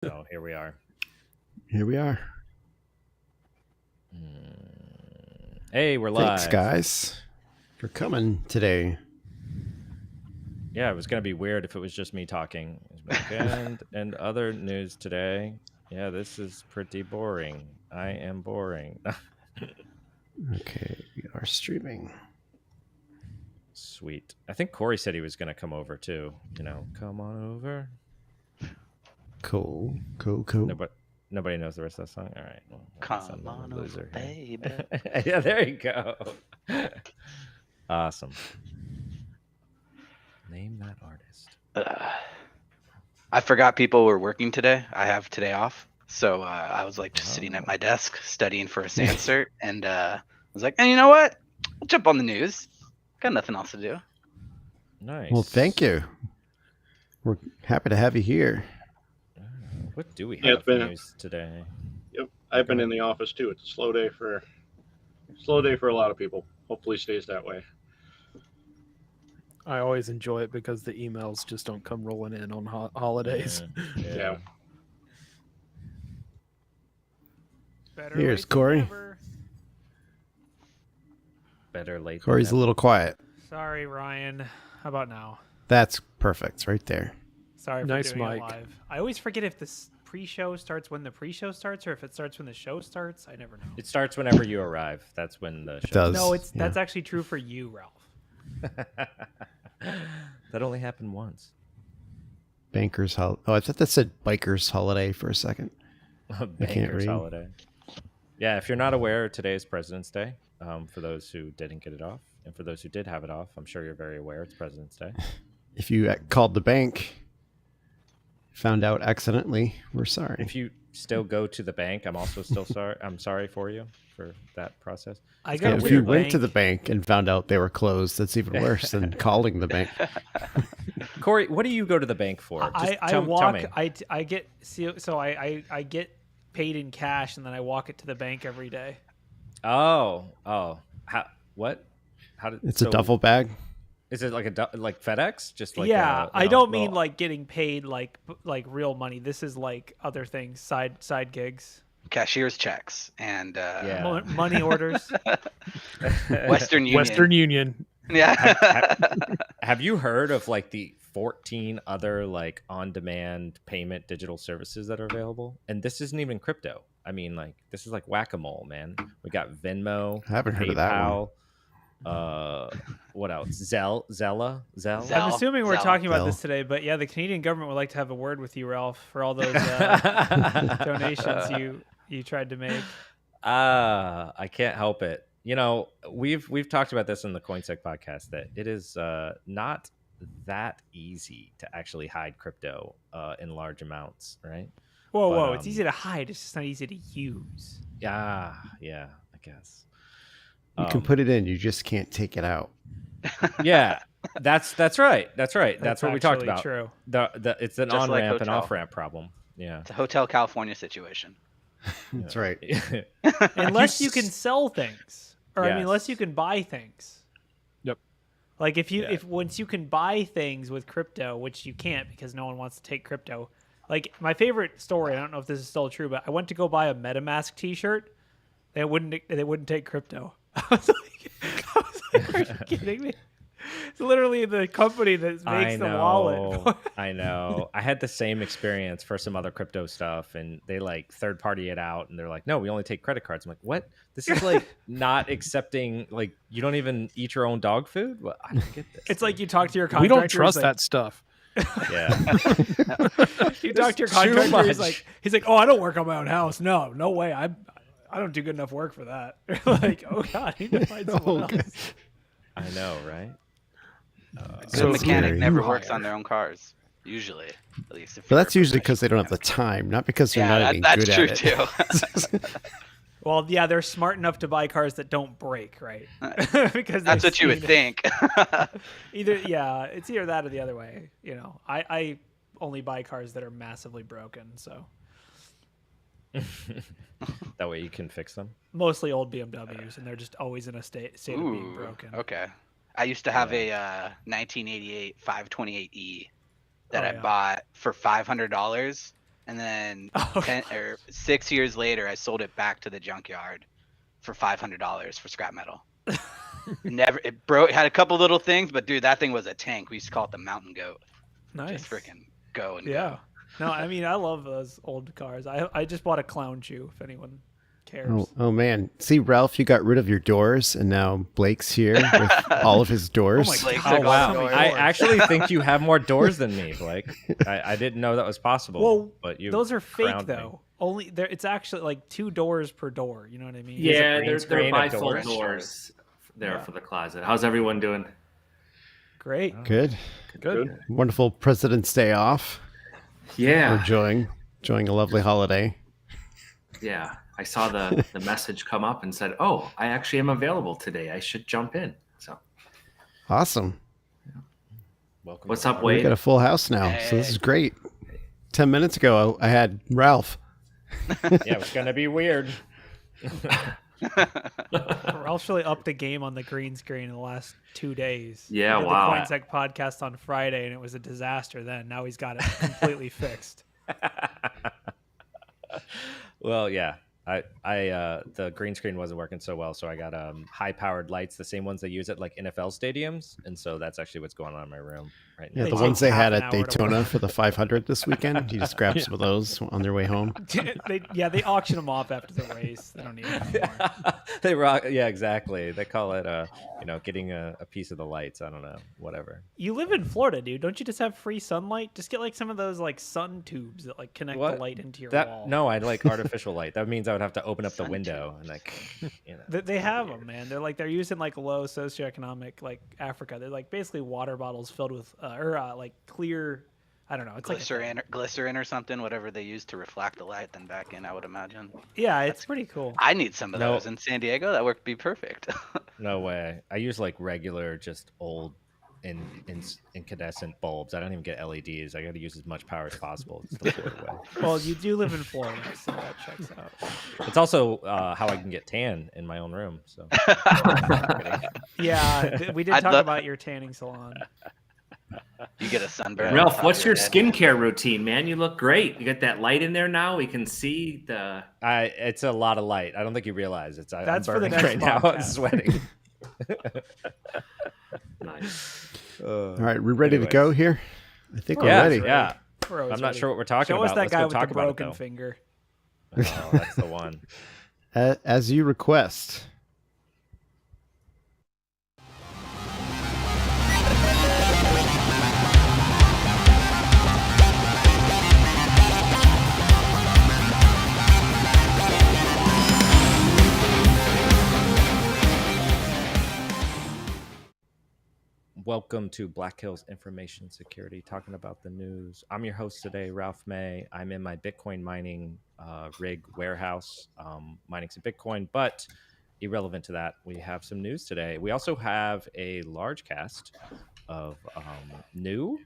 So here we are. Here we are. Hey, we're live. Thanks, guys, for coming today. Yeah, it was gonna be weird if it was just me talking. And other news today. Yeah, this is pretty boring. I am boring. Okay, we are streaming. Sweet. I think Corey said he was gonna come over too. Come on over. Cool. Nobody knows the rest of that song. All right. Well, come on over, baby. Yeah, there you go. Awesome. Name that artist. I forgot people were working today. I have today off. So I was like just sitting at my desk studying for a SAN cert. And I was like, you know what? I'll jump on the news. Got nothing else to do. Nice. Well, thank you. We're happy to have you here. What do we have for news today? Yep, I've been in the office too. It's a slow day for a lot of people. Hopefully stays that way. I always enjoy it because the emails just don't come rolling in on holidays. Yeah. Here's Corey. Better late. Corey's a little quiet. Sorry, Ryan. How about now? That's perfect, right there. Sorry for Nice doing it mic. live. I always forget if this pre-show starts when the pre-show starts or if it starts when the show starts. I never know. It starts whenever you arrive. That's when the show does. No, Yeah. that's actually true for you, Ralph. That only happened once. Bankers holiday. Oh, I thought that said bikers holiday for a second. Bankers read. holiday. Yeah, if you're not aware, today is President's Day. For those who didn't get it off, and for those who did have it off, I'm sure you're very aware it's President's Day. If you called the bank, found out accidentally, we're sorry. If you still go to the bank, I'm also still sorry. I'm sorry for you for that process. I got a If weird you went bank. to the bank and found out they were closed, that's even worse than calling the bank. Corey, what do you go to the bank for? Just tell me. I get I get paid in cash and then I walk it to the bank every day. Oh. What? It's a duffel bag. Is it like like FedEx? Just like I don't mean like getting paid like real money. This is like other things, side gigs, Cashier's checks and money orders. Western Union. Western Union. Yeah. Have you heard of like the 14 other like on-demand payment digital services that are available? And this isn't even crypto. I mean, like this is like whack-a-mole, man. We got Venmo. I haven't heard of that one. What else? Zelle. I'm assuming we're Zelle. talking about Zelle. this today, but yeah, the Canadian government would like to have a word with you, Ralph, for all those donations you tried to make. I can't help it. We've talked about this in the CoinSec podcast that it is not that easy to actually hide crypto in large amounts, right? Whoa! It's easy to hide. It's just not easy to use. Yeah, I guess. You can put it in, you just can't take it out. Yeah, that's right. That's what we talked actually about. True. It's an Just like on-ramp and hotel. off-ramp problem. Yeah, It's a Hotel California situation. That's right. Unless you can sell things, or I mean, Yes. unless you can buy things. Yep. Like if once you can buy things with crypto, which you can't because no one wants to take crypto. Like my favorite story, I don't know if this is still true, but I went to go buy a MetaMask T-shirt. They wouldn't take crypto. I was like, are you kidding me? It's literally the company that makes the wallet. I know. I had the same experience for some other crypto stuff, and they like third party it out, and they're like, "No, we only take credit cards." I'm like, "What? This is like not accepting. Like, you don't even eat your own dog food? Well, I don't get this." It's like you talk to your We contractor. don't trust he's that stuff. Yeah. You talk to your Too contractor. much. He's like, "Oh, I don't work on my own house. No way. I don't do good enough work for that." Like, oh god, I need to find someone else. I know, right? Good So mechanic scary. never You works hire. on their own cars. Usually, at least. If But you're that's a usually because they don't have the professional time, not because they're mechanic. not any That's good true at it. too. Well, yeah, they're smart enough to buy cars that don't break, right? Because That's they've what you would seen think. it's either that or the other way. I only buy cars that are massively broken, so That way you can fix them. mostly old BMWs, and they're just always in a state of being Ooh, broken. okay. I used to have a 1988 528E that Oh, I yeah. bought for $500, and then Oh, 6 years later, I sold it back to the junkyard for $500 for scrap metal. It broke. It had a couple little things, but dude, that thing was a tank. We used to call it the Mountain Goat. nice. Just freaking go and Yeah. go. No, I mean I love those old cars. I just bought a clown shoe. If anyone cares. Oh man. See, Ralph, you got rid of your doors, and now Blake's here with all of his doors. Oh my Blake's God. took Oh all wow! the doors. I actually think you have more doors than me, Blake. I didn't know that was possible. Well, but you those are fake crowned me. though. Only there. It's actually like 2 doors per door. You know what I mean? Yeah, green they're screen of bifold doors. doors there Yeah. for the closet. How's everyone doing? Great. Good. Good. Wonderful President's Day off. We're Yeah, enjoying a lovely holiday. yeah. I saw the message come up and said, "Oh, I actually am available today. I should jump in." So, Awesome. Welcome. what's up, We Wade? got a full house now, so this is great. 10 minutes ago, I had Ralph. Yeah, it's gonna be weird. Ralph's really upped the game on the green screen in the last 2 days. Yeah, He did wow. The CoinSec podcast on Friday, and it was a disaster. Then now he's got it completely fixed. Well, yeah. The green screen wasn't working so well, so I got high powered lights, the same ones they use at like NFL stadiums, and so that's actually what's going on in my room right now. Yeah, They the take ones they half had an at hour to Daytona work. for the 500 this weekend. You just grabbed some of those on their way home. they auction them off after the race. They don't need them anymore. They rock. Yeah, exactly. They call it getting a piece of the lights. I don't know, whatever. You live in Florida, dude. Don't you just have free sunlight? Just get like some of those like sun tubes that like connect What? the light into your That wall. no, I like artificial light. That means I would have to open up the Sun window and like, They have them, man. They're used in like low socioeconomic like Africa. They're like basically water bottles filled with like clear. I don't know. It's Glycerin or something, whatever they use to reflect the light, then back in, I would imagine. yeah, it's pretty cool. I need some of No. those in San Diego. That would be perfect. no way. I use like regular, just old, incandescent bulbs. I don't even get LEDs. I got to use as much power as possible. It's the Florida way. Well, you do live in Florida, so that checks out. It's also how I can get tan in my own room. So Yeah, we did I'd talk lo- about your tanning salon. You get a sunburn. Ralph, on top what's of your head. skincare routine, man? You look great. You got that light in there now. We can see the. it's a lot of light. I don't think you realize it's. That's I'm for the burning next right now. I'm podcast. sweating. Nice. All right, we're ready Anyways. to go here? I think we're Yeah, ready. yeah. We're always I'm not ready. sure what we're talking Show about. us that Let's guy go with talk the about it, broken though. finger. Oh, that's the one. As you request. Welcome to Black Hills Information Security, talking about the news. I'm your host today, Ralph May. I'm in my Bitcoin mining rig warehouse, mining some Bitcoin, but irrelevant to that, we have some news today. We also have a large cast of new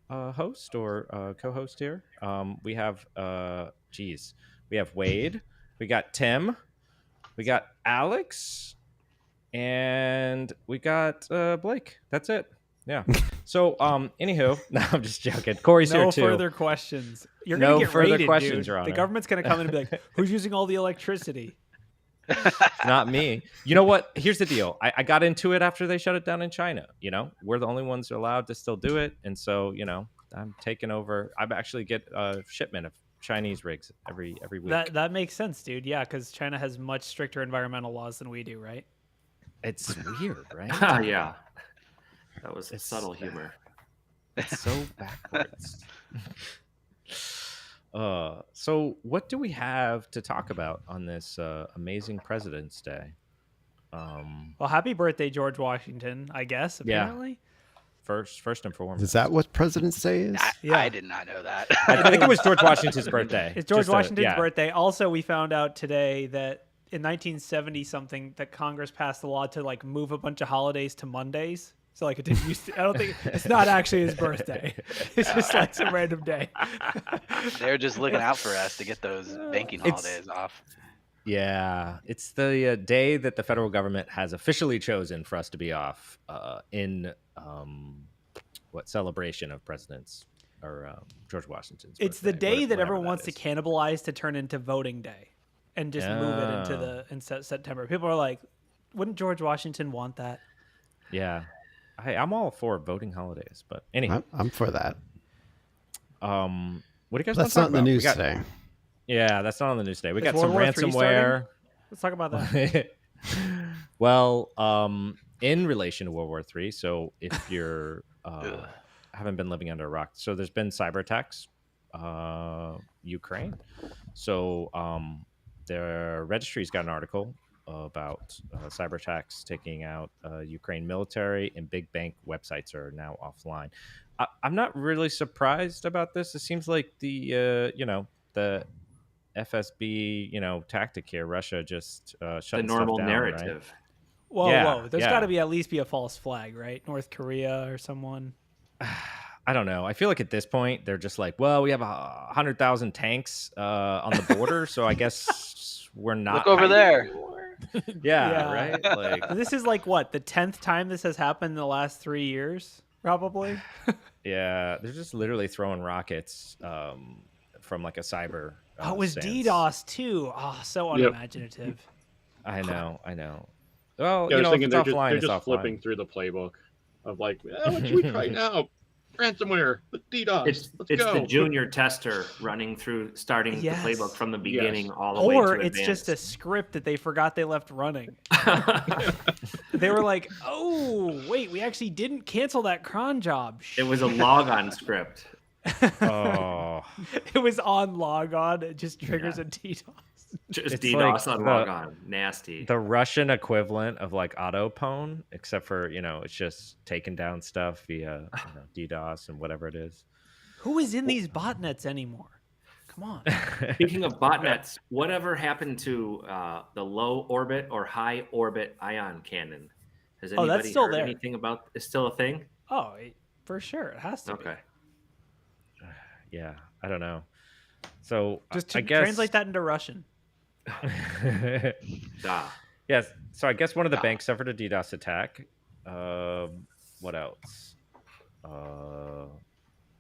host or co-host here. We have, we have Wade, we got Tim, we got Alex, and we got Blake. That's it. Yeah. So, anywho, no, I'm just joking. Corey's No here too. further questions. You're No gonna get further raided, questions, dude. Your The Honor. government's gonna come in and be like, "Who's using all the electricity?" Not me. You know what? Here's the deal. I got into it after they shut it down in China. You know, we're the only ones allowed to still do it, and so I'm taking over. I actually get a shipment of Chinese rigs every week. That makes sense, dude. Yeah, because China has much stricter environmental laws than we do, right? It's weird, right? Ah, yeah. That was It's- subtle humor. It's so backwards. So what do we have to talk about on this amazing President's Day? Well, happy birthday, George Washington. I guess Yeah. apparently. First and foremost, Is that what President's Day is? Yeah. I did not know that. I think it was George Washington's birthday. It's George Just Washington's birthday. Also, we found out today that in 1970 something that Congress passed a law to like move a bunch of holidays to Mondays. So like it didn't used to, I don't think it's not actually his birthday. It's just like some random day. They're just looking out for us to get those banking It's- holidays off. Yeah, it's the day that the federal government has officially chosen for us to be off in what celebration of presidents George Washington's. It's the birthday, day that whatever everyone wants to is. cannibalize to turn into voting day, and just move it into September. People are like, wouldn't George Washington want that? Yeah, I'm all for voting holidays, but anyway, I'm for that. what do you guys? That's want not to in the talk news about? today. Yeah, that's not on the news today. We Is got some World War III ransomware. Let's talk about that. Well, in relation to World War III, so if you're haven't been living under a rock, so there's been cyber attacks, Ukraine. So their registry's got an article about cyber attacks taking out Ukraine military, and big bank websites are now offline. I'm not really surprised about this. It seems like the FSB tactic here. Russia just The shutting normal stuff down, narrative. Whoa, Yeah, whoa! There's yeah. got to at least be a false flag, right? North Korea or someone. Right? I don't know. I feel like at this point they're just like, well, we have 100,000 tanks on the border, so I guess we're not. Look over there. anymore. Yeah, right. Like, This is like what, the 10th time this has happened in the last 3 years, probably. yeah, they're just literally throwing rockets from like a cyber. Oh, it was stance. DDoS too. Oh, so Yep. unimaginative. I know. Well, Yeah, I was if thinking it's they're offline, just it's offline. flipping through the playbook of like, what should we try now? Ransomware, DDoS. It's Let's go. the junior tester starting Yes. the playbook from the beginning Yes. all the way to Or it's just a advanced. script that they forgot they left running. They were like, oh, wait, we actually didn't cancel that cron job. It was a logon script. Oh, It was on logon. It just triggers Yeah. a DDoS. Just It's DDoS like on the- logon. Nasty. the Russian equivalent of like autopwn, except for it's just taking down stuff via DDoS and whatever it is. Who is in these botnets anymore? Come on. Speaking of botnets, whatever happened to the low orbit or high orbit ion cannon? Has Oh, anybody that's still heard there. anything about? It's still a thing. Oh, for sure. It has to Okay. Yeah, I don't know. So be. Just I guess translate that into Russian. Da. Yes. So I guess one of the banks suffered a DDoS attack. What else?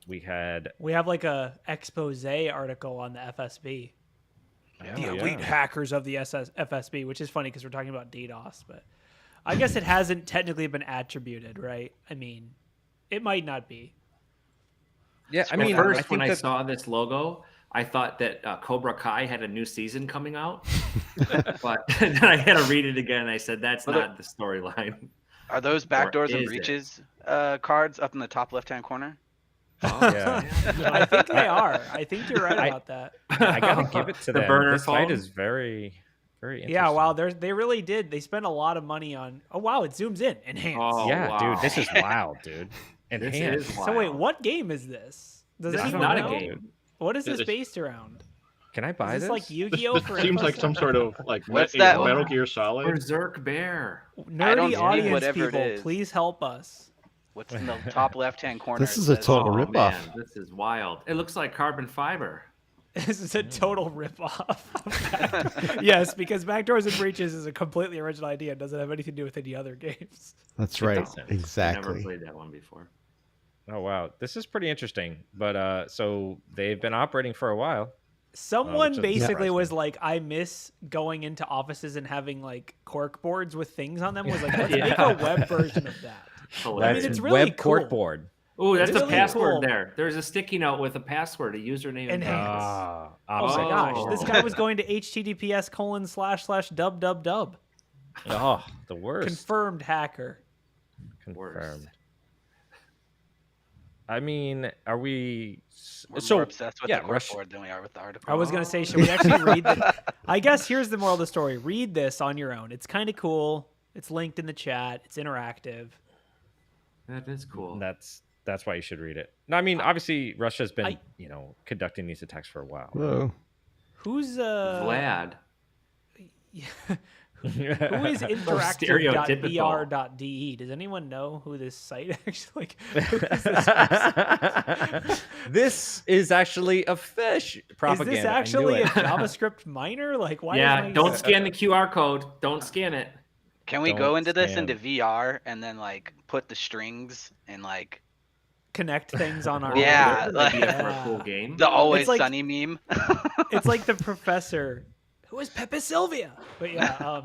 We have like a expose article on the FSB. Yeah, The yeah. elite hackers of the FSB, which is funny because we're talking about DDoS, but I guess it hasn't technically been attributed, right? I mean, it might not be. Yeah, I At mean, first, I think when I that saw this logo, I thought that Cobra Kai had a new season coming out. But then I had to read it again. And I said, that's Well, not the storyline. Are those Or backdoors and is it? breaches cards up in the top left-hand corner? Oh, Yeah. I think they are. I think you're right about that. I gotta give it to The them. burner This site phone? is very, very interesting. Yeah, wow, they really did. They spent a lot of money on. Oh wow, it zooms in, enhance. Oh, Yeah, wow. dude, this is wild, dude. This Enhanced. is So wait, wild. what game is this? Does This is anyone not know? a game. What is this This- based around? Can I buy Is this this? like Yu-Gi-Oh This for seems like Infosec? some sort of like What's that? Metal Gear Solid. Berserk Bear. I don't Nerdy see audience whatever it people, is. please help us. What's in the top left-hand corner? This It is a says- total Oh, ripoff. man, this is wild. It looks like carbon fiber. This is a total ripoff. Yes, because Backdoors and Breaches is a completely original idea and doesn't have anything to do with any other games. That's right. doesn't. I never Exactly. played that one before. Oh wow, this is pretty interesting. But so they've been operating for a while. Someone which doesn't basically surprise was me. like, I miss going into offices and having like cork boards with things on them. Was like, let's Yeah. make a web version of that. Hilarious. it's really web court cool. board. Ooh, that's It's the really password cool. there. There's a sticky note with a password, a username, and Enhance. password. Oh my Oh. gosh, this guy was going to https://www. Oh, the worst. Confirmed hacker. Confirmed. I mean, are we? We're So more obsessed with yeah, the Russia. corkboard than we are with the article. I was going to say, should we actually read this? I guess here's the moral of the story. Read this on your own. It's kind of cool. It's linked in the chat. It's interactive. That is cool. That's why you should read it. No, I mean, obviously, Russia's been I- conducting these attacks for a while. Whoa. Who's Vlad. Who is stereotypical. interactive.br.de? Does anyone know who this site actually? Who is this person? This is actually a fish propaganda. Is this I knew actually a it. JavaScript miner? Like, why? Yeah, am I- don't scan the QR code. Don't scan it. Can we Don't go into this scam. into VR and then like put the strings and like connect things on our Yeah, That's an idea like- for a cool game. The Always It's like- Sunny meme. It's like the professor who is Pepe Sylvia. But yeah,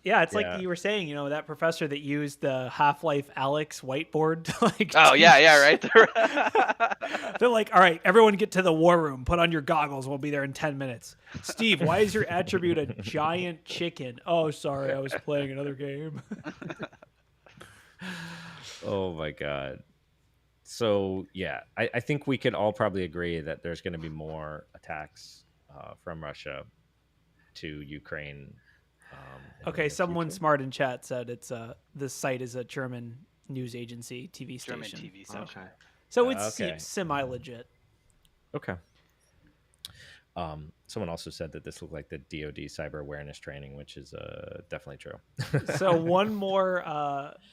yeah, it's Yeah. like you were saying, that professor that used the Half-Life Alyx whiteboard to like Oh yeah, teach. right. They're like, all right, everyone get to the war room. Put on your goggles. We'll be there in 10 minutes. Steve, why is your attribute a giant chicken? Oh, sorry, I was playing another game. Oh my god. So yeah, I think we could all probably agree that there's going to be more attacks from Russia to Ukraine. In the Okay, near someone future. smart in chat said this site is a German news agency TV station. German TV station. Okay. So it's Okay. semi-legit. Okay. Someone also said that this looked like the DoD cyber awareness training, which is definitely true. So one more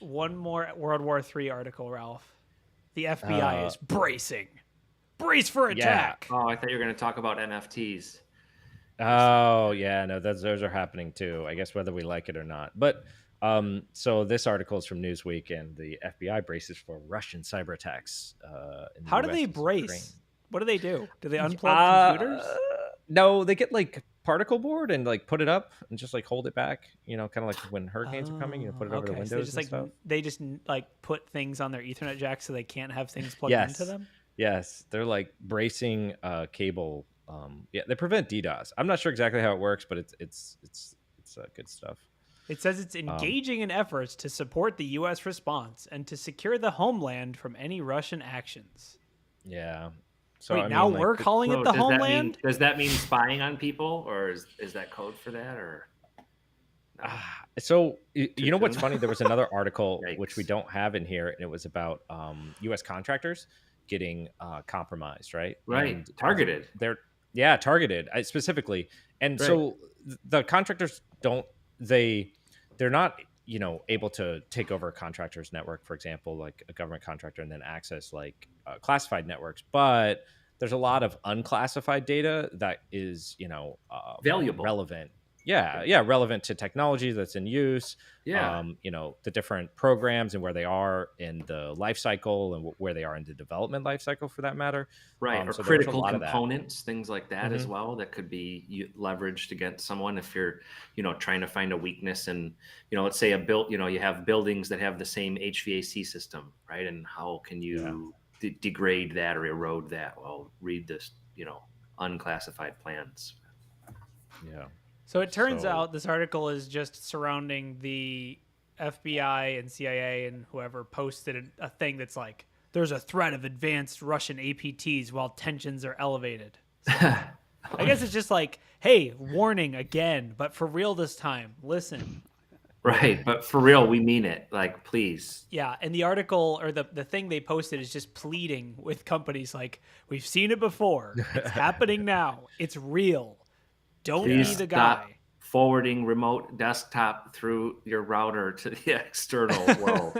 World War III article, Ralph. The FBI is bracing. Brace for yeah. attack. Oh, I thought you were going to talk about NFTs. Oh yeah, no, those are happening too. I guess whether we like it or not. But so this article is from Newsweek, and the FBI braces for Russian cyber attacks. In the How do US they and brace? Ukraine. What do they do? Do they unplug computers? No, they get like particle board and like put it up and just like hold it back. Kind of like when hurricanes are coming, put it over the Okay, windows so and stuff. they just like put things on their Ethernet jack so they can't have things plugged Yes. into them. Yes, they're like bracing cable. Yeah, they prevent DDoS. I'm not sure exactly how it works, but it's good stuff. It says it's engaging in efforts to support the U.S. response and to secure the homeland from any Russian actions. Yeah. So Wait, I now mean, like, we're calling it So the does that mean- homeland? does that mean spying on people, or is that code for that, or? No. So you Too know what's soon? funny? There was another article which we Yikes. don't have in here, and it was about U.S. contractors getting compromised, right? Right, And targeted. They're targeted specifically, and Right. so the contractors they're not able to take over a contractor's network, for example, like a government contractor, and then access like classified networks, but there's a lot of unclassified data that is Valuable. relevant. Yeah, relevant to technology that's in use. Yeah. The different programs and where they are in the life cycle and where they are in the development life cycle, for that matter. Right, or so there was a critical lot of that. components, things like that as well, that could be leveraged against someone if you're, trying to find a weakness in, let's say you have buildings that have the same HVAC system, right? And how can you degrade that or erode that? Well, read this, unclassified plans. Yeah. So it turns So- out this article is just surrounding the FBI and CIA and whoever posted a thing that's like, there's a threat of advanced Russian APTs while tensions are elevated. So I guess it's just like, hey, warning again, but for real this time. Listen. Right, but for real, we mean it. Like, please. Yeah, and the article or the thing they posted is just pleading with companies like, we've seen it before. It's happening now. It's real. Don't Please be the stop guy. forwarding remote desktop through your router to the external world.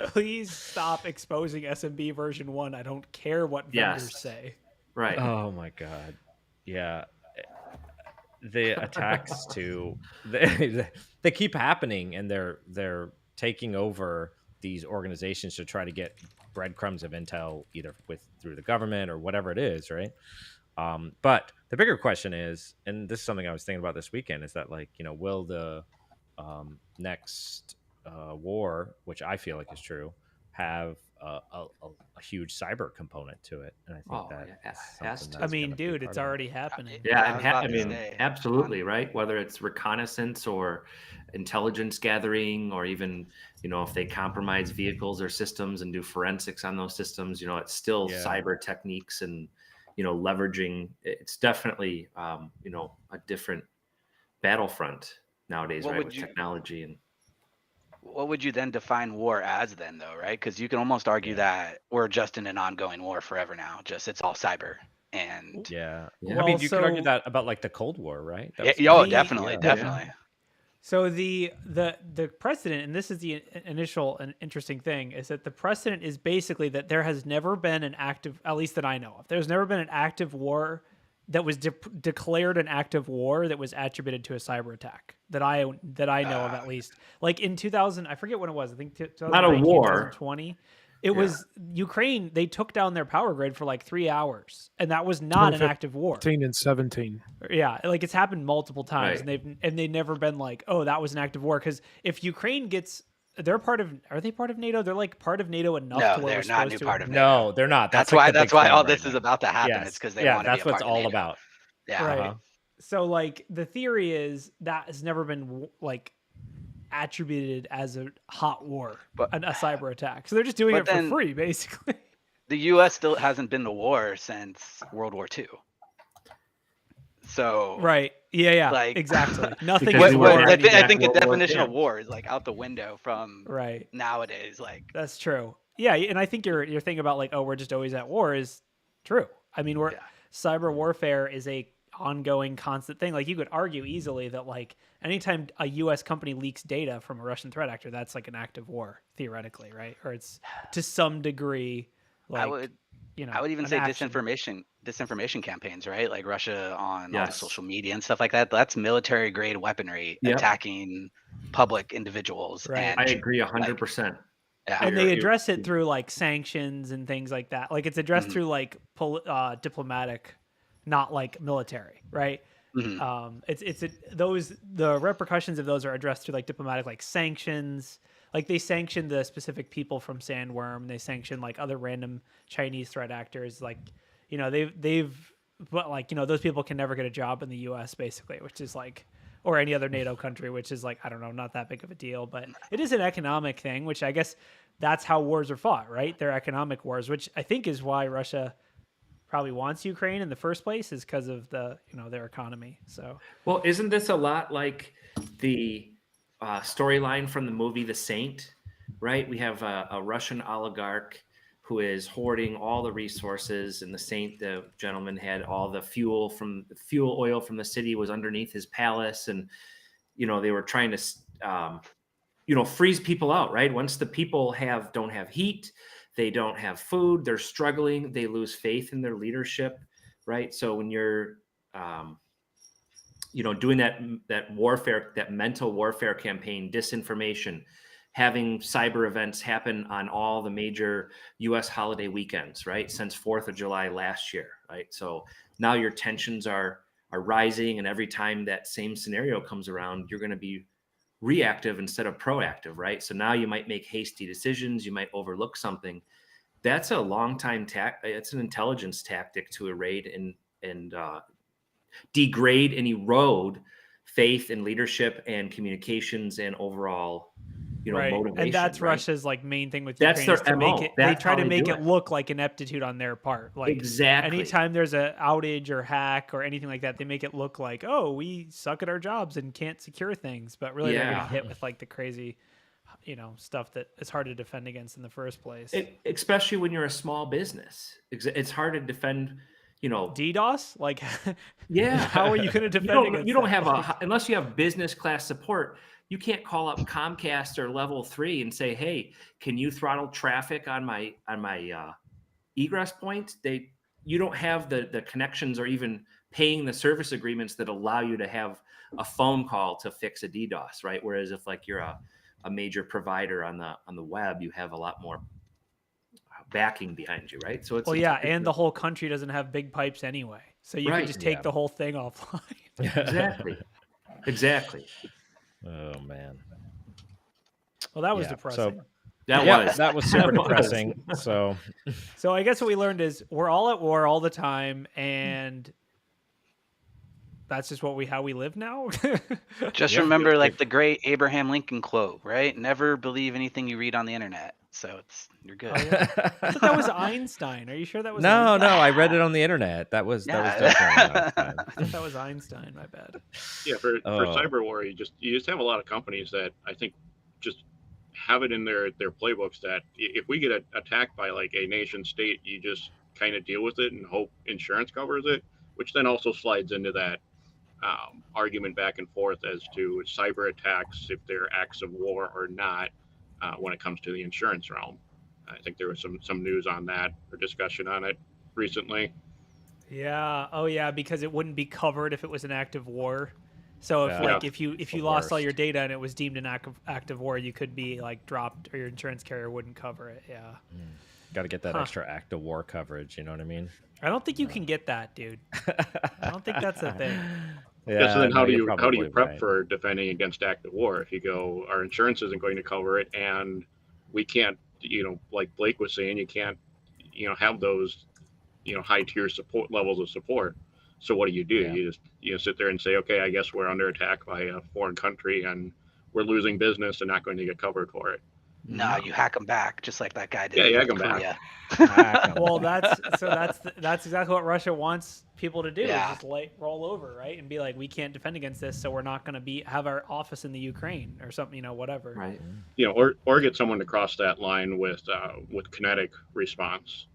Please stop exposing SMB version 1. I don't care what vendors Yes. say. Right. Oh my god. Yeah. The attacks they keep happening, and they're taking over these organizations to try to get breadcrumbs of intel, either through the government or whatever it is, right? But the bigger question is, and this is something I was thinking about this weekend, is that will the next war, which I feel like is true, have a huge cyber component to it? And I think Oh, that yeah, is has something to. that's I mean, gonna be dude, part it's of it. already happening. Yeah, I was about I to mean, say, absolutely, right? Whether it's reconnaissance or intelligence gathering, or even, if they compromise vehicles or systems and do forensics on those systems, it's still Yeah. cyber techniques and, leveraging. It's definitely, a different battlefront nowadays, What right? would With you- technology and What would you then define war as then, though, right? Because you can almost argue that we're just in an ongoing war forever now. Just it's all cyber. And Yeah. Yeah. I mean, Well, you could argue so- that about like the Cold War, right? That was oh, The- definitely, yeah. definitely. So the precedent, and this is the initial and interesting thing, is that the precedent is basically that there has never been an active, at least that I know of, there's never been an active war that was declared an active war that was attributed to a cyber attack that I know of, at least. Like in 2000, I forget when it was. I think 2019, Not a war. 2020. It was Ukraine. They took down their power grid for like 3 hours, and that was not an active war. 15 and 17. Yeah, like it's happened multiple times, Right. and they've never been like, oh, that was an active war. Because if Ukraine gets, are they part of NATO? They're like part of NATO enough No, to where they're we're not supposed new to. part of NATO. No, they're not. That's like why. the That's big why thing all right this now. is about to happen. Yes. It's because they yeah, want to be that's a what it's part of all NATO. about. Yeah. Right. Uh-huh. So like the theory is that has never been like attributed as a hot war, But- a cyber attack. So they're just doing But it for then- free, basically. The U.S. still hasn't been to war since World War II. So Right. Yeah. Like- exactly. Nothing Because is we war were I think anymore. the World War definition II. of war is like out the window from Right. nowadays. Like That's true. Yeah, and I think your thing about like, oh, we're just always at war is true. I mean, Yeah. cyber warfare is a ongoing, constant thing. Like you could argue easily that like anytime a U.S. company leaks data from a Russian threat actor, that's like an active war theoretically, right? Or it's to some degree. Like, I would even an say action. disinformation campaigns, right? Like Russia on all the Yes. social media and stuff like that. That's military grade weaponry Yep. attacking public individuals. Right. And I agree 100%. yeah, And they You're- address it through like sanctions and things like that. Like it's addressed Mhm. through like diplomatic, not like military, right? Mhm. The repercussions of those are addressed through like diplomatic like sanctions. Like they sanction the specific people from Sandworm. They sanction like other random Chinese threat actors. Like, but like, those people can never get a job in the U.S. basically, which is like, or any other NATO country, which is like, I don't know, not that big of a deal, but it is an economic thing, which I guess that's how wars are fought, right? They're economic wars, which I think is why Russia probably wants Ukraine in the first place, is because of their economy. So, Well, isn't this a lot like the storyline from the movie The Saint, right? We have a Russian oligarch who is hoarding all the resources, and the Saint, the gentleman, had all the fuel oil from the city was underneath his palace, and they were trying to freeze people out, right? Once the people don't have heat, they don't have food, they're struggling, they lose faith in their leadership, right? So when you're doing that warfare, that mental warfare campaign, disinformation, having cyber events happen on all the major U.S. holiday weekends, right? Since 4th of July last year, right? So now your tensions are rising, and every time that same scenario comes around, you're going to be reactive instead of proactive, right? So now you might make hasty decisions, you might overlook something. That's a long time it's an intelligence tactic to erode and degrade and erode faith in leadership and communications and overall right. motivation. And that's right? Russia's like main thing with That's Ukraine, is their to make MO. it. They That's try how to they make do it it. look like ineptitude on their part. Like Exactly. anytime there's an outage or hack or anything like that, they make it look like, oh, we suck at our jobs and can't secure things, but really they're Yeah. getting hit with like the crazy, stuff that is hard to defend against in the first place. Especially when you're a small business, it's hard to defend. DDoS, like, Yeah. how are you going to defend against You don't that? have unless you have business class support. You can't call up Comcast or Level 3 and say, "Hey, can you throttle traffic on my egress point?" You don't have the connections or even paying the service agreements that allow you to have a phone call to fix a DDoS, right? Whereas if like you're a major provider on the web, you have a lot more backing behind you, right? So it's and the whole country doesn't have big pipes anyway, so you Right. can just take Yeah. the whole thing offline. exactly. Oh man. Well, that was Yeah, depressing. That was super That was. depressing. So So I guess what we learned is we're all at war all the time, and that's just how we live now. Just Yeah. remember, like the great Abraham Lincoln quote, right? Never believe anything you read on the internet. So you're good. Oh, yeah. I thought that was Einstein. Are you sure that was? No, Einstein? I read it on the internet. That was definitely I thought that was Einstein. My bad. Yeah, for Oh. cyber war, you just have a lot of companies that I think just have it in their playbooks that if we get attacked by like a nation state, you just kind of deal with it and hope insurance covers it, which then also slides into that argument back and forth as to cyber attacks, if they're acts of war or not, when it comes to the insurance realm. I think there was some news on that or discussion on it recently. Yeah. Oh, yeah. Because it wouldn't be covered if it was an act of war. So if Yeah. like if you the lost all worst. your data and it was deemed an active war, you could be like dropped, or your insurance carrier wouldn't cover it. Yeah. Got to get that Huh. extra active war coverage. You know what I mean? I don't think you can get that, dude. I don't think that's a thing. Yeah, so then no, how do you're you probably prep right. for defending against active war if you go our insurance isn't going to cover it and we can't, like Blake was saying, you can't, have those, high tier support levels of support. So what do? Yeah. You just sit there and say, okay, I guess we're under attack by a foreign country and we're losing business and not going to get covered for it. No, you hack them back, just like that guy did. Yeah, you hack in 'em back. Korea. Hack 'em. Well, that's exactly what Russia wants people to do. Yeah. Is just roll over, right, and be like, we can't defend against this, so we're not going to have our office in the Ukraine or something, whatever. Right. Or get someone to cross that line with kinetic response.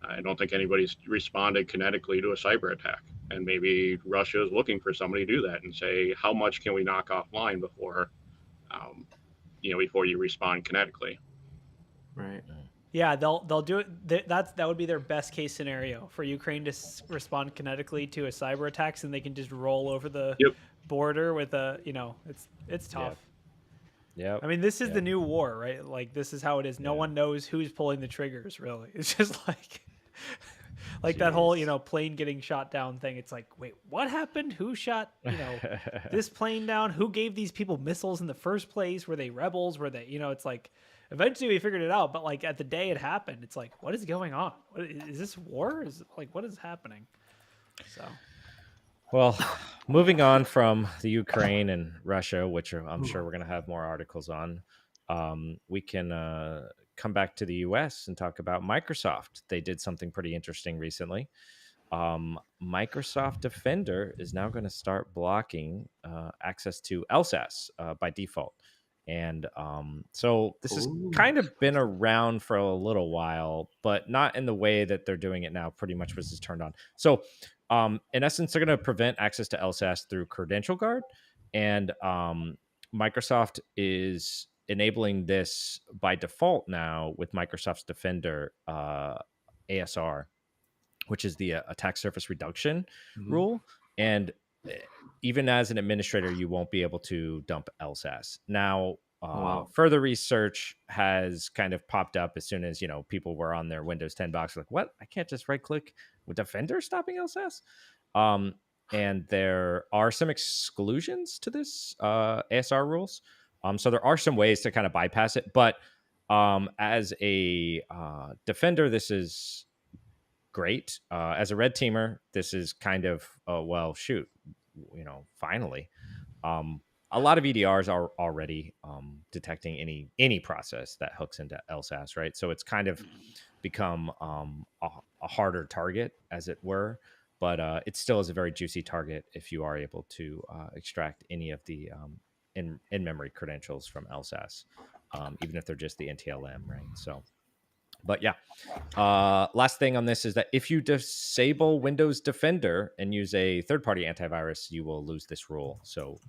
I don't think anybody's responded kinetically to a cyber attack, and maybe Russia is looking for somebody to do that and say, how much can we knock offline before, before you respond kinetically. Right. Yeah, they'll do it. That would be their best case scenario for Ukraine to respond kinetically to a cyber attacks, and they can just roll over the border with it's tough. Yeah. I mean, this is the new war, right? Like, this is how it is. No one knows who's pulling the triggers, really. It's just like that whole, plane getting shot down thing. It's like, wait, what happened? Who shot, this plane down? Who gave these people missiles in the first place? Were they rebels? Were they, it's like, eventually we figured it out. But like at the day it happened, it's like, what is going on? Is this war? Is like, what is happening? So. Well, moving on from the Ukraine and Russia, which I'm sure we're going to have more articles on, we can come back to the US and talk about Microsoft. They did something pretty interesting recently. Microsoft Defender is now going to start blocking access to LSAS by default. And so this has kind of been around for a little while, but not in the way that they're doing it now. Pretty much was just turned on. So in essence, they're going to prevent access to LSAS through Credential Guard. And Microsoft is enabling this by default now with Microsoft's Defender ASR, which is the attack surface reduction rule. And even as an administrator, you won't be able to dump LSAS. Now, further research has kind of popped up as soon as, people were on their Windows 10 box, like, what? I can't just right click with Defender stopping LSAS? And there are some exclusions to this ASR rules. So there are some ways to kind of bypass it. But as a defender, this is great. As a red teamer, this is kind of, finally. A lot of EDRs are already detecting any process that hooks into LSAS, right? So it's kind of become a harder target, as it were. But it still is a very juicy target if you are able to extract any of the in-memory credentials from LSAS, even if they're just the NTLM, right? So, but yeah, last thing on this is that if you disable Windows Defender and use a third-party antivirus, you will lose this rule. So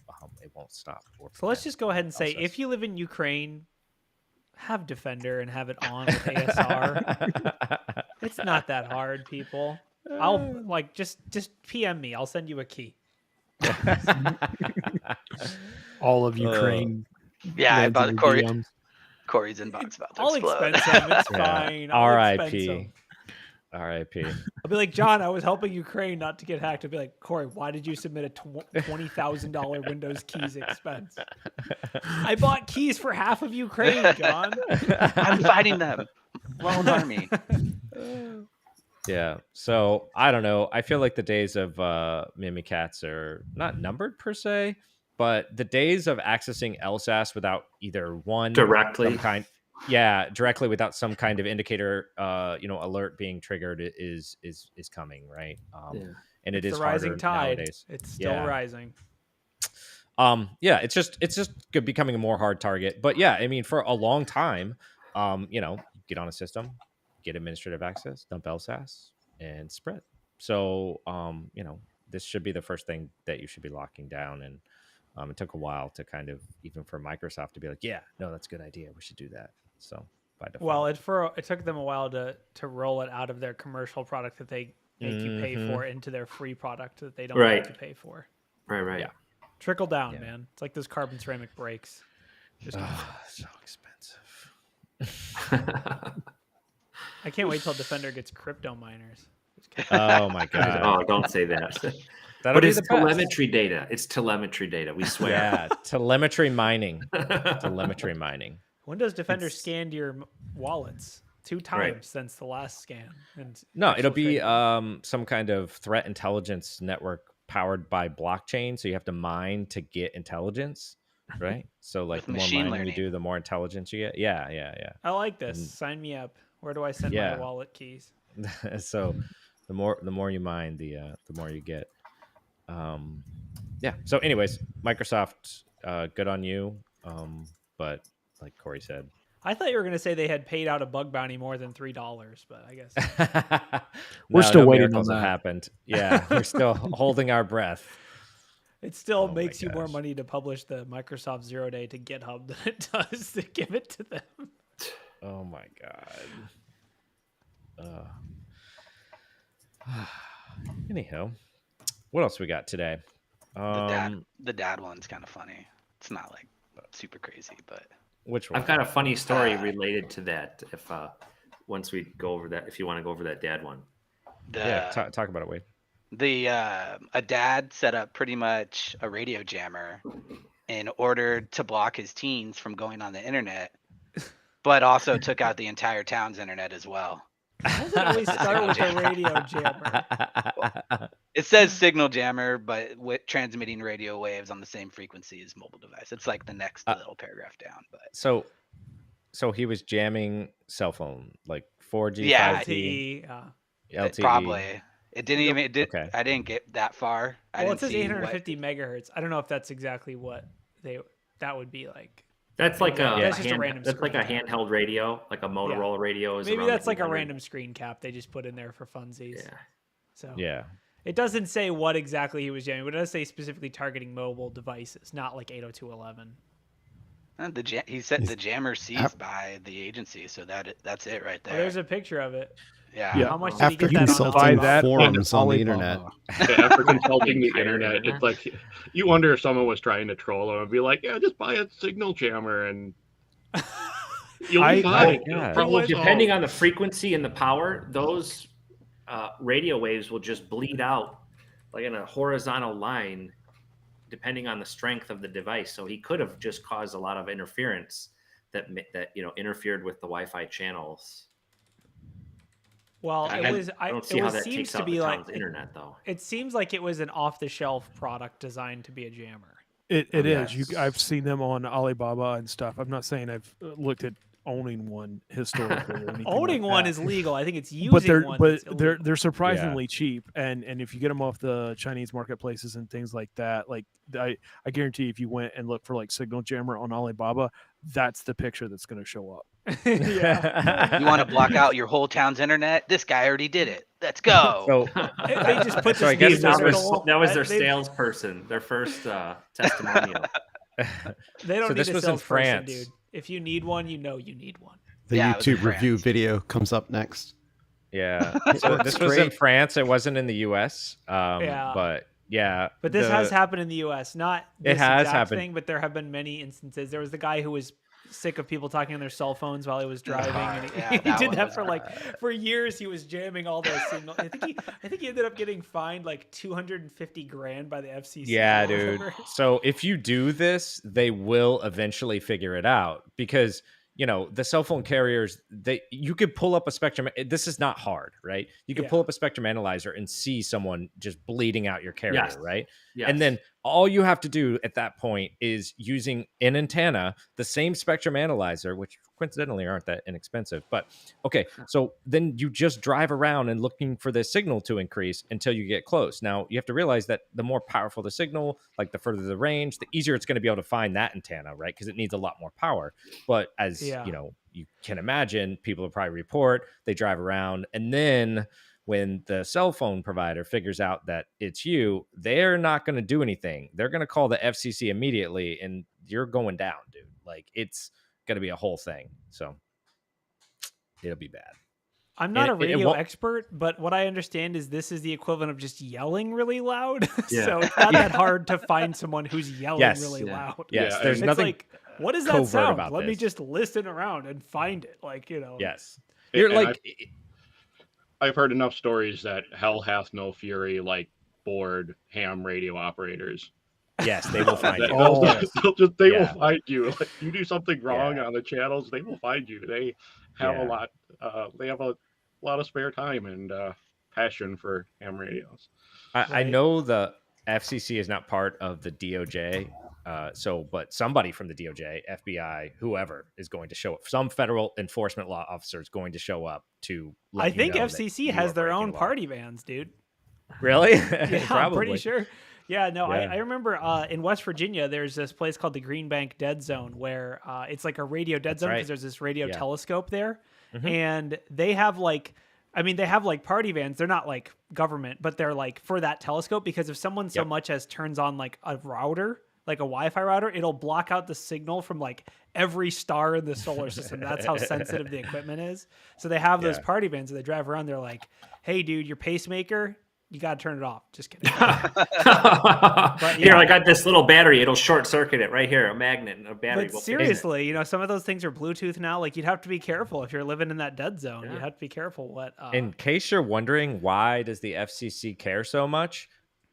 it won't stop. So let's just go ahead and say, if you live in Ukraine, have Defender and have it on with ASR. It's not that hard, people. I'll just PM me. I'll send you a key. All of Ukraine. Yeah, I bought Corey's inbox about to I'll explode. expense them. It's fine. R.I.P. R.I.P. I'll be like, John, I was helping Ukraine not to get hacked. I'll be like, Corey, why did you submit a $20,000 Windows keys expense? I bought keys for half of Ukraine, John. I'm fighting them. Lone army. Yeah. So I don't know. I feel like the days of Mimikatz are not numbered per se, but the days of accessing LSAS without either one directly directly without some kind of indicator, alert being triggered is coming, right? And it is the rising harder tide. Nowadays. It's still rising. It's just becoming a more hard target. But yeah, I mean, for a long time, get on a system, get administrative access, dump LSAS, and spread. So, this should be the first thing that you should be locking down. And it took a while to kind of, even for Microsoft to be like, yeah, no, that's a good idea. We should do that. So by default. Well, it took them a while to roll it out of their commercial product that they make you pay for into their free product that they don't make you pay for. Right. Yeah. Trickle down, Yeah. man. It's like those carbon ceramic brakes. Just So expensive. I can't wait till Defender gets crypto miners. Oh my god. Oh, don't say that. That'll But be it's the best. telemetry data. It's telemetry data. We swear. Yeah, telemetry mining. Telemetry mining. When does Defender scan your wallets? 2 times Right. since the last scan. And No, it'll actual be trading. some kind of threat intelligence network powered by blockchain. So you have to mine to get intelligence, right? So like With the more machine mining you learning. do, the more intelligence you get. Yeah. I like this. And- Sign me up. Where do I send Yeah. my wallet keys? So the more you mine, the more you get. Yeah. So anyways, Microsoft, good on you. But like Corey said, I thought you were going to say they had paid out a bug bounty more than $3, but I guess We're still no waiting on miracles have that. happened. Yeah, we're still holding our breath. it still Oh my makes you more gosh. money to publish the Microsoft 0-day to GitHub than it does to give it to them. Oh my god. Anyhow, what else we got today? The dad one's kind of funny. It's not like super crazy, but Which one? I've got a funny story related to that. If once we go over that, if you want to go over that dad one. Yeah, talk about it, Wade. A dad set up pretty much a radio jammer in order to block his teens from going on the internet, but also took out the entire town's internet as well. How does it always start with a radio jammer? It says signal jammer, but with transmitting radio waves on the same frequency as mobile device. It's like the next little paragraph down, but So he was jamming cell phone, like 4G, Yeah, 5G, LTE. LTE. probably it didn't even. It did. Okay. I didn't get that far. I Well, didn't it says see 850 megahertz. I don't know if that's exactly what that would be like. That's like That's just a random that's like a screen. handheld radio, like a Motorola radio. Is Maybe around that's the like a 800. random screen cap they just put in there for funsies. Yeah. So Yeah. it doesn't say what exactly he was jamming, but it does say specifically targeting mobile devices, not like 802.11. He said the jammer seized by the agency, so that's it right there. Well, there's a picture of it. Yeah. Yeah. How much did he After get that on consulting buy Alibaba? that forums on the Alibaba. internet. After consulting the Entire internet, internet. it's like you wonder if someone was trying to troll him and be like, "Yeah, just buy a signal jammer and you'll be fine." God. Problem Depending solved. on the frequency and the power, those radio waves will just bleed out like in a horizontal line, depending on the strength of the device. So he could have just caused a lot of interference that interfered with the Wi-Fi channels. Well, I don't see how that seems takes to out be the like town's internet, though. it seems like it was an off-the-shelf product designed to be a jammer. It is. Yes. I've seen them on Alibaba and stuff. I'm not saying I've looked at owning one historically. Or anything Owning like one that. is legal. I think it's using But they're one. that's illegal. they're surprisingly cheap, and if you get them off the Chinese marketplaces and things like that, like I guarantee if you went and looked for like signal jammer on Alibaba, that's the picture that's going to show up. Yeah. You want to block out your whole town's internet? This guy already did it. Let's go. So They just put So I this guess news this article- That was their they- salesperson, their first testimonial. They don't So need this a was in salesperson, France. dude. If you need one, you know you need one. The Yeah, it was in YouTube review France. video comes up next. yeah, so Works this was in great. France. It wasn't in the U.S. Yeah. But yeah, But this the- has happened in the U.S. Not It this has exact happened. thing, but there have been many instances. There was the guy who was sick of people talking on their cell phones while he was driving, and he, Yeah, he that did one that was for bad. for years. He was jamming all those signals. I think he ended up getting fined like $250,000 by the FCC. Yeah, or dude. whatever. So if you do this, they will eventually figure it out because the cell phone carriers, you could pull up a spectrum. This is not hard, right? You can Yeah. pull up a spectrum analyzer and see someone just bleeding out your carrier, Yes. right? Yes. And then all you have to do at that point is using an antenna, the same spectrum analyzer, which coincidentally aren't that inexpensive. But okay, so then you just drive around and looking for the signal to increase until you get close. Now you have to realize that the more powerful the signal, like the further the range, the easier it's going to be able to find that antenna, right? Because it needs a lot more power. But as Yeah. you can imagine, people will probably report, they drive around, and then when the cell phone provider figures out that it's you, they're not going to do anything. They're going to call the FCC immediately, and you're going down, dude. Like, it's going to be a whole thing. So it'll be bad. I'm not a And it radio won't- expert, but what I understand is this is the equivalent of just yelling really loud. Yeah. So it's not that hard to find someone who's yelling Yes. really Yeah. loud. Yes, Yeah, there's It's nothing. like, what does that covert sound? about Let me this. just listen around and find it. Like, Yes, And- you're and like. I've heard enough stories that hell hath no fury like bored ham radio operators. Yes, they will find That- you. Oh. they Yeah. will find you. Like, you do something wrong Yeah. on the channels, they will find you. They have Yeah. a lot. They have a lot of spare time and passion for ham radios. I Right. know the FCC is not part of the DOJ, but somebody from the DOJ, FBI, whoever is going to show up. Some federal enforcement law officer is going to show up to. Let I you think know that FCC you has are their breaking own law. party vans, dude. Really? Yeah, I'm pretty sure. Yeah, no, Yeah. I remember in West Virginia, there's this place called the Green Bank Dead Zone where it's like a radio dead That's zone right. because there's this radio Yeah. telescope there. Mhm. And they have they have like party vans. They're not like government, but they're like for that telescope because if someone so Yep. much as turns on like a router, like a Wi-Fi router, it'll block out the signal from like every star in the solar system. That's how sensitive the equipment is. So they have those Yeah. party vans and they drive around. They're like, hey, dude, your pacemaker, you got to turn it off. Just kidding. Here, I got this little battery. It'll short circuit it right here. A magnet and a battery. But will fix it. seriously, some of those things are Bluetooth now. Like you'd have to be careful if you're living in that dead zone. Yeah. You have to be careful what. In case you're wondering why does the FCC care so much,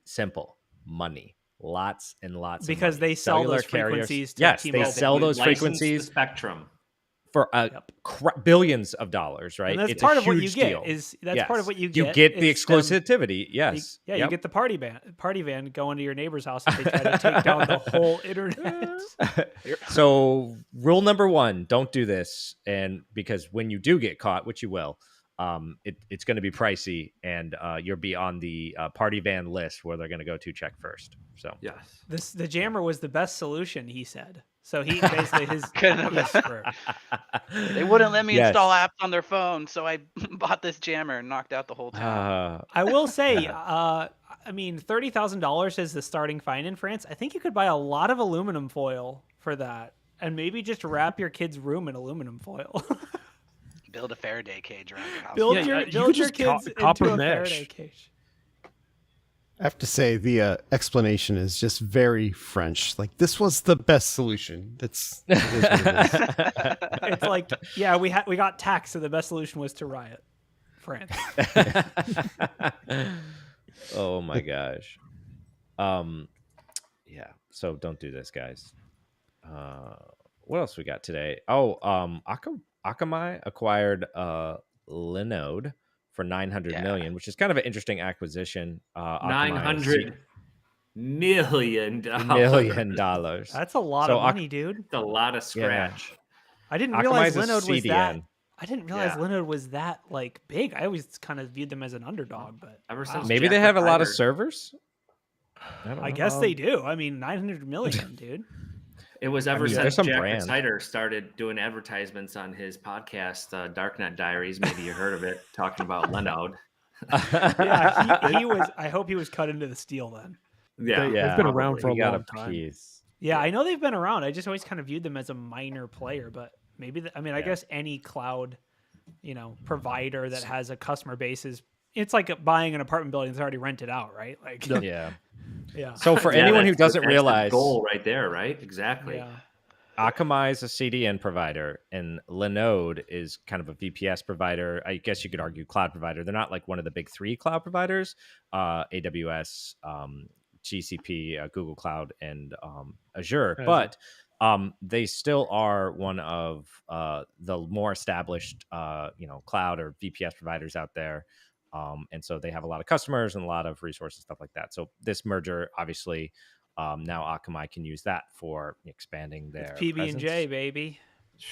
simple, money, lots and lots. Because of money. they sell Cellular those frequencies to Yes, they T-Mobile. sell those License frequencies the spectrum. for Yep. billions of dollars, right? And that's It's part a of what you huge get. deal. That's part of what you get. You get the It's them- exclusivity. Yes. You Yep. get the party van going to your neighbor's house and they try to take down the whole internet. So rule number 1, don't do this. And because when you do get caught, which you will, it's going to be pricey and you'll be on the party van list where they're going to go to check first. So Yes. The jammer was the best solution, he said. So he basically Couldn't have he's been. screwed. They wouldn't let me Yes. install apps on their phone, so I bought this jammer and knocked out the whole town. I will say, $30,000 is the starting fine in France. I think you could buy a lot of aluminum foil for that, and maybe just wrap your kid's room in aluminum foil. Build a Faraday cage around your house. build Yeah, your you build could your just kids copper into a mesh. Faraday cage. I have to say the explanation is just very French. Like this was the best solution. That's it is what it is. It's like, yeah, we got taxed, so the best solution was to riot, France. Oh my gosh. Yeah. So don't do this, guys. What else we got today? Oh, Akamai acquired Lenode for $900 million, which is kind of an interesting acquisition. Akamai is $900 million. That's a lot So of money, dude. That's a lot of scratch. I didn't Akamai's realize a Lenode was that. CDN. I didn't realize Yeah. Lenode was that like big. I always kind of viewed them as an underdog, but Ever wow. since Maybe Jack they have a lot of retired. servers. don't I know. guess they do. I mean, 900 million, dude. It was ever mean, there's since some Jack brand. Retider started doing advertisements on his podcast, Darknet Diaries. Maybe you heard of it, talking about Lenode. Yeah, he was. I hope he was cut into the steel then. Yeah, They've been around for a He got long time. piece. Yeah, I know they've been around. I just always kind of viewed them as a minor player, but maybe. I Yeah. guess any cloud, provider that has a customer base is. It's like buying an apartment building that's already rented out, right? Like, Yeah. yeah. So for Yeah, anyone who that's doesn't the realize, goal right there, right? Exactly. Yeah. Akamai is a CDN provider, and Lenode is kind of a VPS provider. I guess you could argue cloud provider. They're not like one of the big 3 cloud providers: AWS, GCP, Google Cloud, and Azure. But they still are one of the more established, cloud or VPS providers out there. And so they have a lot of customers and a lot of resources, stuff like that. So this merger, obviously, now Akamai can use that for expanding their It's PB&J, presence. baby.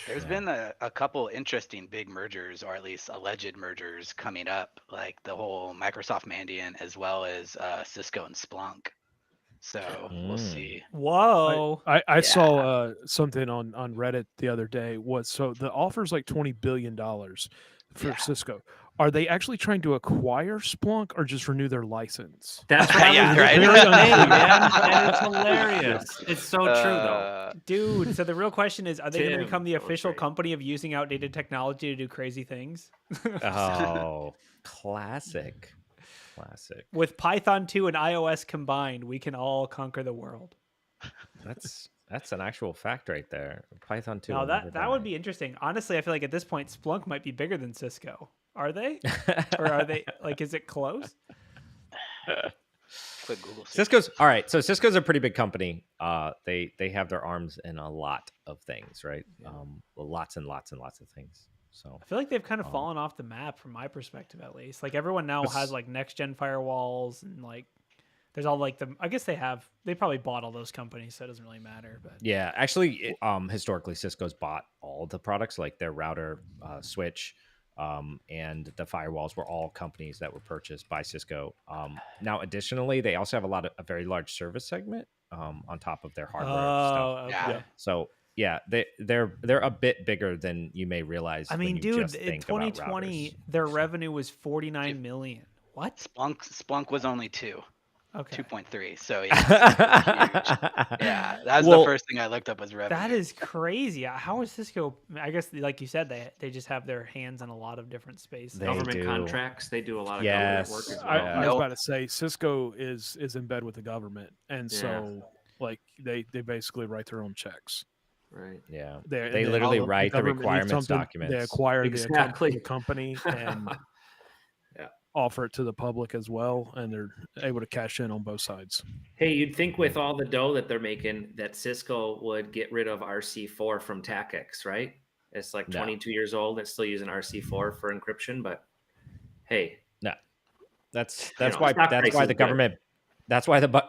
There's Yeah. been a couple interesting big mergers, or at least alleged mergers, coming up, like the whole Microsoft Mandiant as well as Cisco and Splunk. So we'll see. Whoa. I saw something on Reddit the other day. So the offer's like $20 billion for Yeah. Cisco. are they actually trying to acquire Splunk or just renew their license? That's what Yeah, I was right. very saying, man. And it's hilarious. It's so true, though. Dude, so the real question is, are they going to Tim, become the that was official great. company of using outdated technology to do crazy things? Oh, classic. With Python 2 and iOS combined, we can all conquer the world. That's an actual fact right there. Python 2. Now will never that would die. be interesting. Honestly, I feel like at this point, Splunk might be bigger than Cisco. Are they? Or are they like? Is it close? Quick Google search. Cisco's all right. So Cisco's a pretty big company. They have their arms in a lot of things, right? Lots and lots and lots of things. So I feel like they've kind of fallen off the map from my perspective, at least. Like everyone now has like next gen firewalls and like there's all like I guess they probably bought all those companies, so it doesn't really matter. But yeah, actually, historically, Cisco's bought all the products, like their router, switch, and the firewalls were all companies that were purchased by Cisco. Now, additionally, they also have a very large service segment on top of their hardware stuff. Okay. Yeah. So yeah, they're a bit bigger than you may realize. I mean, when you dude, just in think about 2020, routers. their revenue was 49 million. What? Splunk was only 2. Okay. 2.3. So yeah, huge. Yeah, that's the first thing I looked up was revenue. That is crazy. How is Cisco? I guess, like you said, they just have their hands in a lot of different spaces. They Government do. contracts, they do a lot of Yes. government work as I, well. I was about to say Cisco is in bed with the government, and Yeah. so like they basically write their own checks. Right. Yeah, They they literally write the government needs requirements something, documents. They acquire Exactly. the company and Yeah. offer it to the public as well, and they're able to cash in on both sides. Hey, you'd think with all the dough that they're making that Cisco would get rid of RC4 from TACX, right? It's like No. 22 years old. It's still using RC4 for encryption, but hey, That's know, why stock price is the good. government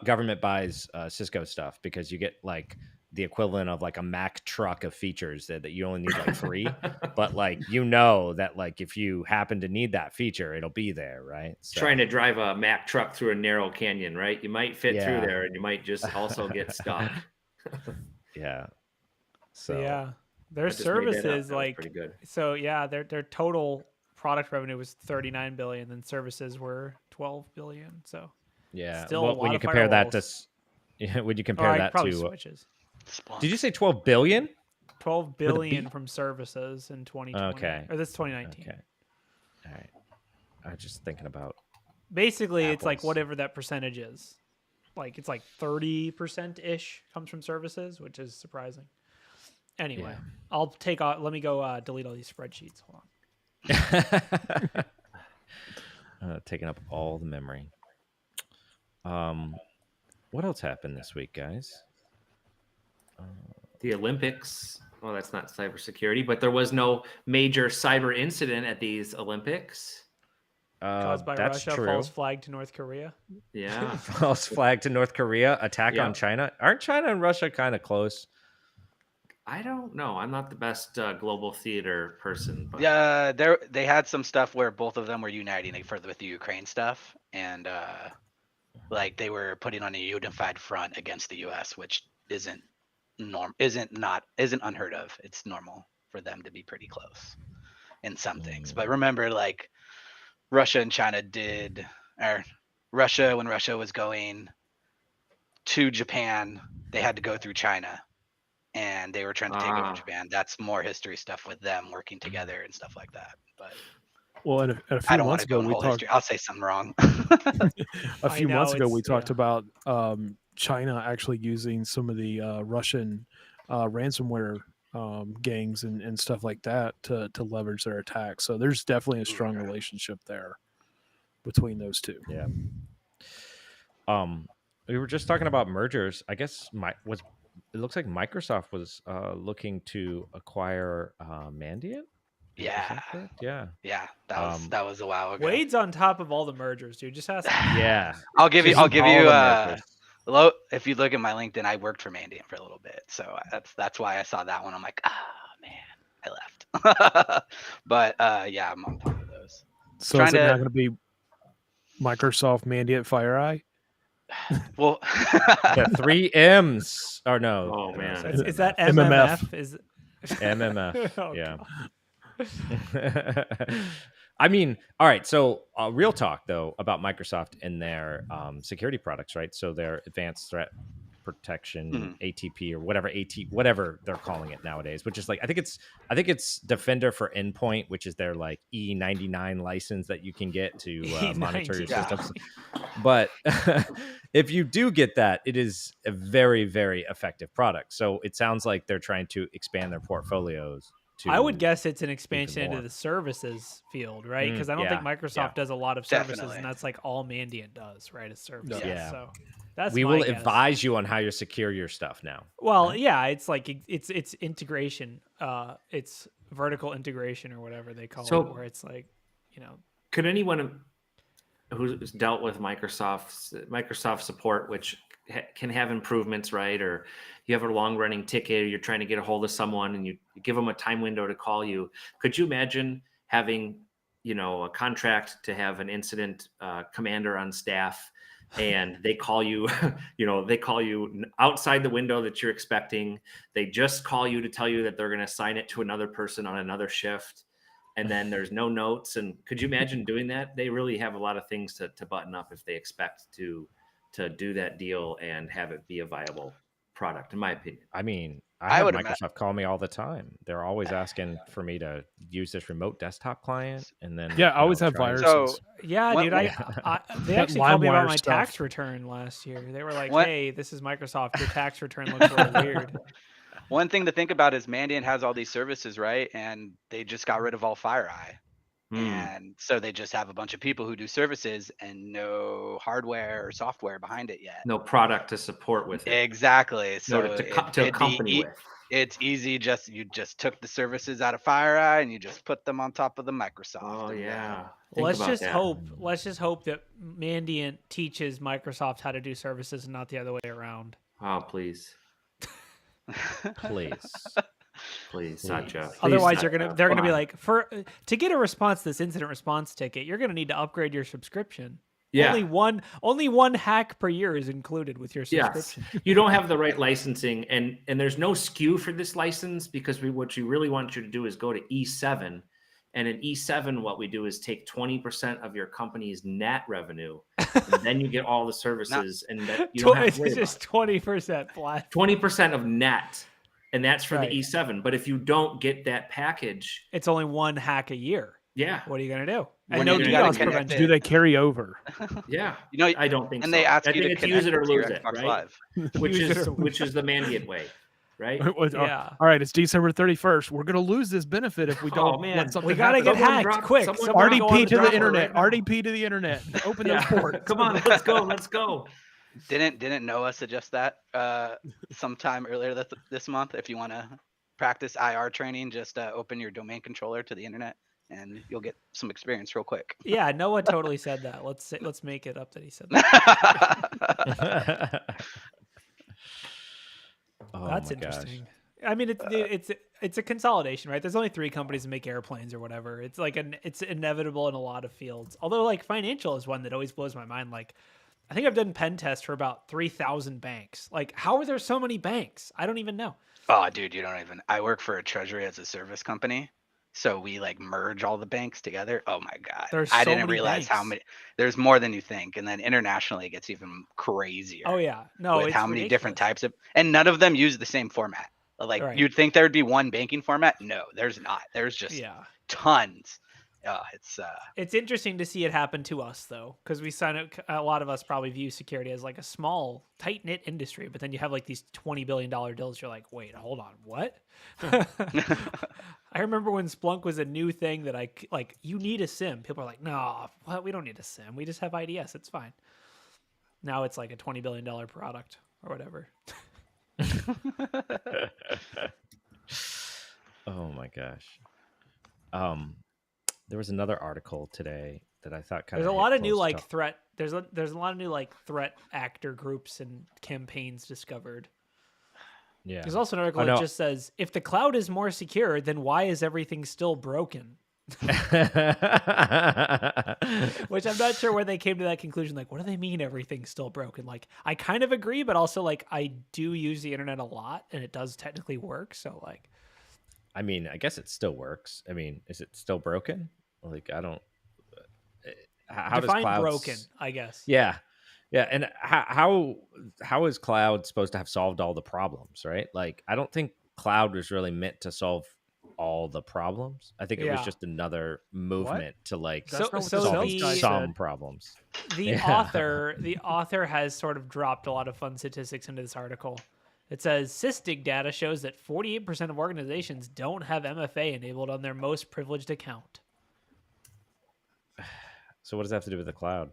government buys Cisco stuff, because you get like the equivalent of like a Mack truck of features that you only need like 3, but like that like if you happen to need that feature, it'll be there, right? So, trying to drive a Mack truck through a narrow canyon, right? You might fit through Yeah. there, and you might just also get stuck. yeah. So yeah, their I just made that up. services That was like pretty good. so. Yeah, their total product revenue was 39 billion, then services were 12 billion. So yeah. still a Well, lot when you of compare that to firewalls. when you compare that probably to switches. Splunk. did you say 12 billion? 12 billion from services in 2020. Okay. Or this is 2019. Okay. All right. I was just thinking about Basically, it's like Apples. whatever that percentage is. Like it's like 30% ish comes from services, which is surprising. Anyway, Yeah. I'll take off. Let me go delete all these spreadsheets. Hold on. taking up all the memory. What else happened this week, guys? The Olympics. Well, that's not cybersecurity, but there was no major cyber incident at these Olympics. Caused by That's Russia, true. false flag to North Korea. Yeah. False flag to North Korea, attack Yeah. on China. Aren't China and Russia kind of close? I don't know. I'm not the best global theater person. But Yeah, they had some stuff where both of them were uniting further with the Ukraine stuff, and like they were putting on a unified front against the U.S., which isn't unheard of. It's normal for them to be pretty close in some things. But remember, like Russia and China when Russia was going to Japan, they had to go through China. And they were trying to take over Japan. That's more history stuff with them working together and stuff like that. But Well, and a I few don't want months to go ago, into we whole talked. history. I'll say something wrong. A few months ago, we talked yeah. about China actually using some of the Russian ransomware gangs and stuff like that to leverage their attacks. So there's definitely a strong relationship there between those two. Yeah. We were just talking about mergers. I guess it looks like Microsoft was looking to acquire Mandiant. Yeah. Yeah. Yeah. That was a while ago. Wade's on top of all the mergers, dude. Just ask him. Yeah. I'll give you All the mergers. if you look at my LinkedIn, I worked for Mandiant for a little bit. So that's why I saw that one. I'm like, man, I left. But yeah, I'm on top of those. So is it not going to be Microsoft Mandiant FireEye? Well, The 3 M's. Or no. Oh, no, man. it's Is that MMF. MMF? Is MMF. Oh, Yeah. I mean, all right. So, real talk though about Microsoft and their security products, right? So their advanced threat protection ATP or whatever they're calling it nowadays, which is like I think it's Defender for Endpoint, which is their like E99 license that you can get to monitor your systems. But if you do get that, it is a very, very effective product. So it sounds like they're trying to expand their portfolios. I would guess it's an expansion into the services field, right? Because I don't think Microsoft does a lot of services, and that's like all Mandiant does, right? Is services. Yeah. So that's we will advise you on how you secure your stuff now. Well, yeah, it's like it's integration. It's vertical integration or whatever they call it, where it's like, Could anyone who's dealt with Microsoft support, which can have improvements, right? Or you have a long running ticket, or you're trying to get a hold of someone and you give them a time window to call you. Could you imagine having, a contract to have an incident commander on staff, and they call you, they call you outside the window that you're expecting. They just call you to tell you that they're going to assign it to another person on another shift. And then there's no notes. And could you imagine doing that? They really have a lot of things to button up if they expect to do that deal and have it be a viable product, in my opinion. I mean, I have Microsoft call me all the time. They're always asking for me to use this remote desktop client, and then I always have viruses. So, yeah, dude, they actually called me about my tax return last year. They were like, "Hey, this is Microsoft. Your tax return looks really weird." One thing to think about is Mandiant has all these services, right? And they just got rid of all FireEye. And so they just have a bunch of people who do services and no hardware or software behind it yet. No product to support with it. Exactly. So to accompany with. It's easy. You just took the services out of FireEye and you just put them on top of the Microsoft. Oh yeah. Let's just hope that Mandiant teaches Microsoft how to do services and not the other way around. Oh, please. Please, Satya. Otherwise, they're gonna be like, to get a response to this incident response ticket, you're gonna need to upgrade your subscription. Yeah. Only one hack per year is included with your subscription. Yes. You don't have the right licensing, and there's no SKU for this license, because what you really want you to do is go to E7. And in E7, what we do is take 20% of your company's net revenue, and then you get all the services, and that you don't have to worry about. It's just 20% flat. 20% of net, and that's for the E7. But if you don't get that package, it's only one hack a year. Yeah. What are you going to do? And no DDoS prevention. Do they carry over? Yeah. I don't think so. And they ask you to it's use it or lose it, Xbox right? Which is the Mandiant way. Right? Yeah. All right. It's December 31st. We're going to lose this benefit if we don't. We got to get hacked quick. RDP to the internet. RDP to the internet. Open those ports. Come on. Let's go. Didn't Noah suggest that sometime earlier this month? If you want to practice IR training, just open your domain controller to the internet, and you'll get some experience real quick. Yeah, Noah totally said that. Let's make it up that he said that. That's interesting. Gosh. I mean, it's a consolidation, right? There's only 3 companies that make airplanes or whatever. It's like it's inevitable in a lot of fields. Although, like, financial is one that always blows my mind. Like, I think I've done pen tests for about 3,000 banks. Like, how are there so many banks? I don't even know. Oh, dude, you don't even. I work for a treasury as a service company, so we like merge all the banks together. Oh my god, I didn't realize how many. There's more than you think, and then internationally it gets even crazier. Oh yeah, no, with how many different types of, and none of them use the same format. Like you'd think there would be one banking format. No, there's not. There's just tons. It's interesting to see it happen to us though, because we sign up. A lot of us probably view security as like a small, tight knit industry, but then you have like these $20 billion deals. You're like, wait, hold on, what? I remember when Splunk was a new thing that you need a SIM. People are like, no, what? We don't need a SIM. We just have IDS. It's fine. Now it's like a $20 billion product or whatever. Oh my gosh. There was another article today that I thought there's a lot of new like threat. There's a lot of new like threat actor groups and campaigns discovered. Yeah. There's also an article that just says, if the cloud is more secure, then why is everything still broken? Which I'm not sure where they came to that conclusion. Like, what do they mean everything's still broken? Like, I kind of agree, but also like I do use the internet a lot and it does technically work. So like, I mean, I guess it still works. I mean, is it still broken? Like, I don't how does Define cloud broken, I guess. Yeah. Yeah. And how is cloud supposed to have solved all the problems, right? Like, I don't think cloud was really meant to solve all the problems. I think it was Yeah. just another movement to like That's not what the solving sales guy some said. problems. The author has sort of dropped a lot of fun statistics into this article. It says Sysdig data shows that 48% of organizations don't have MFA enabled on their most privileged account. So what does that have to do with the cloud?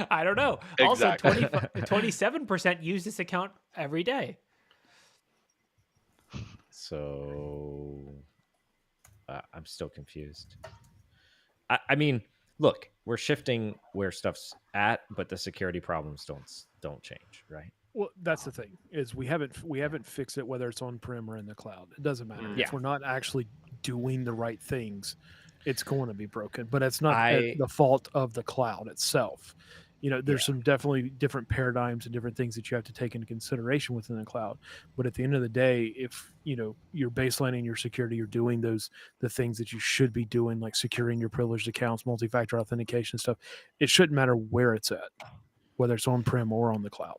I don't know. Exactly. Also, 27% use this account every day. So I'm still confused. I mean, look, we're shifting where stuff's at, but the security problems don't change, right? Well, that's the thing is we haven't fixed it whether it's on prem or in the cloud. It doesn't matter Yeah. if we're not actually doing the right things. It's going to be broken, but it's not the fault of the cloud itself. There's some definitely different paradigms and different things that you have to take into consideration within the cloud. But at the end of the day, if you're baselining your security, you're doing the things that you should be doing, like securing your privileged accounts, multi-factor authentication stuff. It shouldn't matter where it's at, whether it's on prem or on the cloud.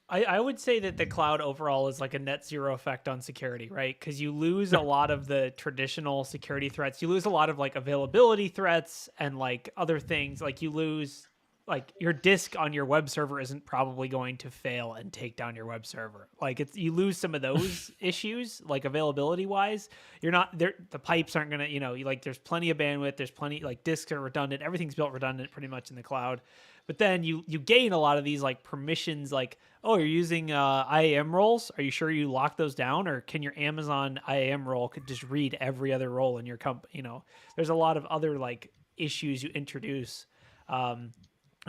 I would say that the cloud overall is like a net zero effect on security, right? Because you lose a lot of the traditional security threats. You lose a lot of like availability threats and like other things. Like you lose, like your disk on your web server isn't probably going to fail and take down your web server. Like you lose some of those issues, like availability wise. You're not there. The pipes aren't gonna, like there's plenty of bandwidth. There's plenty, like disks are redundant. Everything's built redundant pretty much in the cloud. But then you gain a lot of these like permissions, like, oh, you're using IAM roles. Are you sure you lock those down, or can your Amazon IAM role could just read every other role in your company? There's a lot of other like issues you introduce, and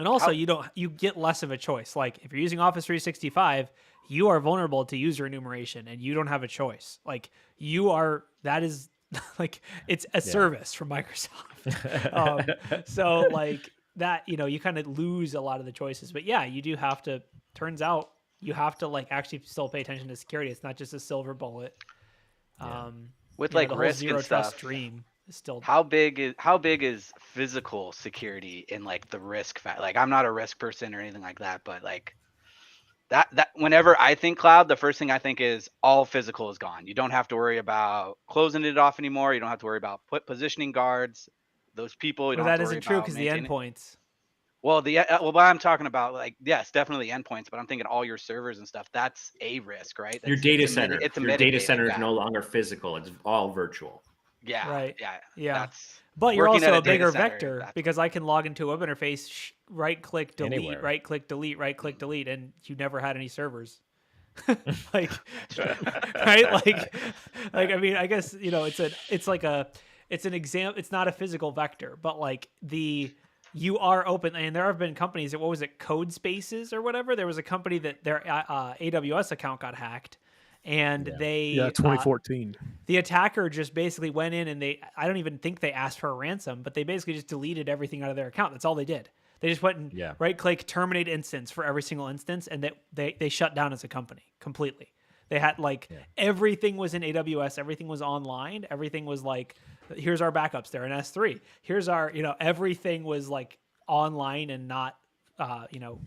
also you get less of a choice. Like if you're using Office 365, you are vulnerable to user enumeration, and you don't have a choice. Like that is like it's a service from Microsoft. So like. That you kind of lose a lot of the choices, but yeah, you do have to. Turns out you have to like actually still pay attention to security. It's not just a silver bullet. With like the risk zero and trust stuff. dream is still How big is physical security in like the risk like I'm not a risk person or anything like that, but like that whenever I think cloud, the first thing I think is all physical is gone. You don't have to worry about closing it off anymore. You don't have to worry about positioning guards. Those people, you don't have to worry isn't true about because the endpoints. Well, what I'm talking about, like, yes, definitely endpoints, but I'm thinking all your servers and stuff. That's a risk, right? Your data center. Your data center is no longer physical; it's all virtual. Yeah. Right. Yeah. But you're working at also a a bigger data center, vector because I can log into a web interface, right click, delete, Anywhere. right click, delete, right click, delete, and you never had any servers. Like, right? Like I mean, I guess it's an example. It's not a physical vector, but like you are open, and there have been companies that, what was it, Code Spaces or whatever? There was a company that their AWS account got hacked, and they 2014. The attacker just basically went in and I don't even think they asked for a ransom, but they basically just deleted everything out of their account. That's all they did. They just went and right click terminate instance for every single instance, and they shut down as a company completely. They had everything was in AWS, everything was online, everything was like, here's our backups, they're in S3. Here's our, everything was like online and not, no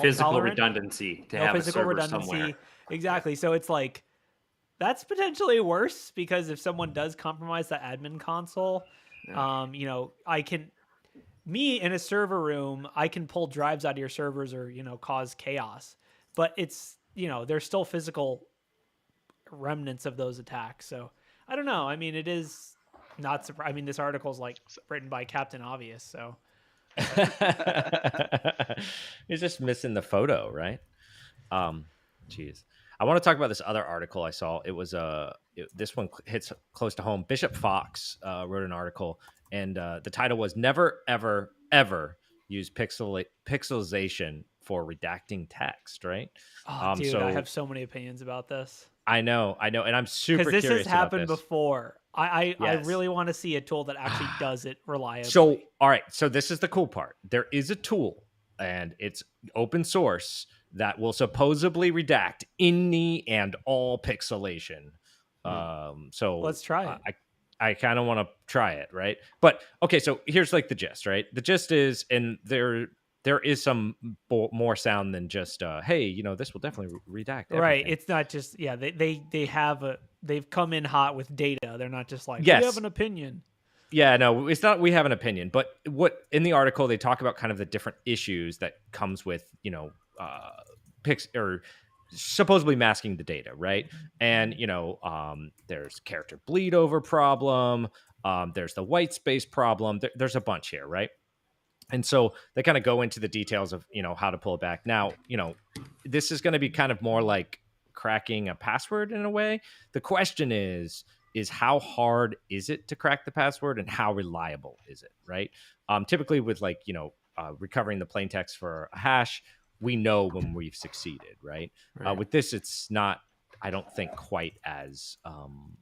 physical tolerant. Redundancy to no have physical a server redundancy. somewhere. Exactly. So it's like, that's potentially worse because if someone does compromise the admin console, me in a server room, I can pull drives out of your servers or, cause chaos, but it's, there's still physical remnants of those attacks. So I don't know. I mean, it is not surprising. I mean, this article is like written by Captain Obvious. So he's just missing the photo, right? Geez. I want to talk about this other article I saw. It was this one hits close to home. Bishop Fox wrote an article, and the title was "Never, Ever, Ever Use Pixelization for Redacting Text." Right? Oh, dude, I have so many opinions about this. I know, and I'm super curious because this has happened about this. before. I really want to see a tool that actually does it reliably. So, all right. So this is the cool part. There is a tool, and it's open source, that will supposedly redact any and all pixelation. So let's try it. I kind of want to try it, right? But okay, so here's like the gist, right? The gist is, and there is some more sound than just hey, you know, this will definitely redact everything. Right. It's not just they've come in hot with data. They're not just like, Yes. we have an opinion. Yeah, no, it's not we have an opinion, but what in the article they talk about kind of the different issues that comes with, you know, or supposedly masking the data, right? And, you know, there's character bleed over problem, there's the white space problem, there's a bunch here, right? And so they kind of go into the details of, you know, how to pull it back. Now, you know, this is going to be kind of more like cracking a password in a way. The question is how hard is it to crack the password and how reliable is it, right? Typically with like, you know, recovering the plain text for a hash, we know when we've succeeded, right? With this, it's not, I don't think, quite as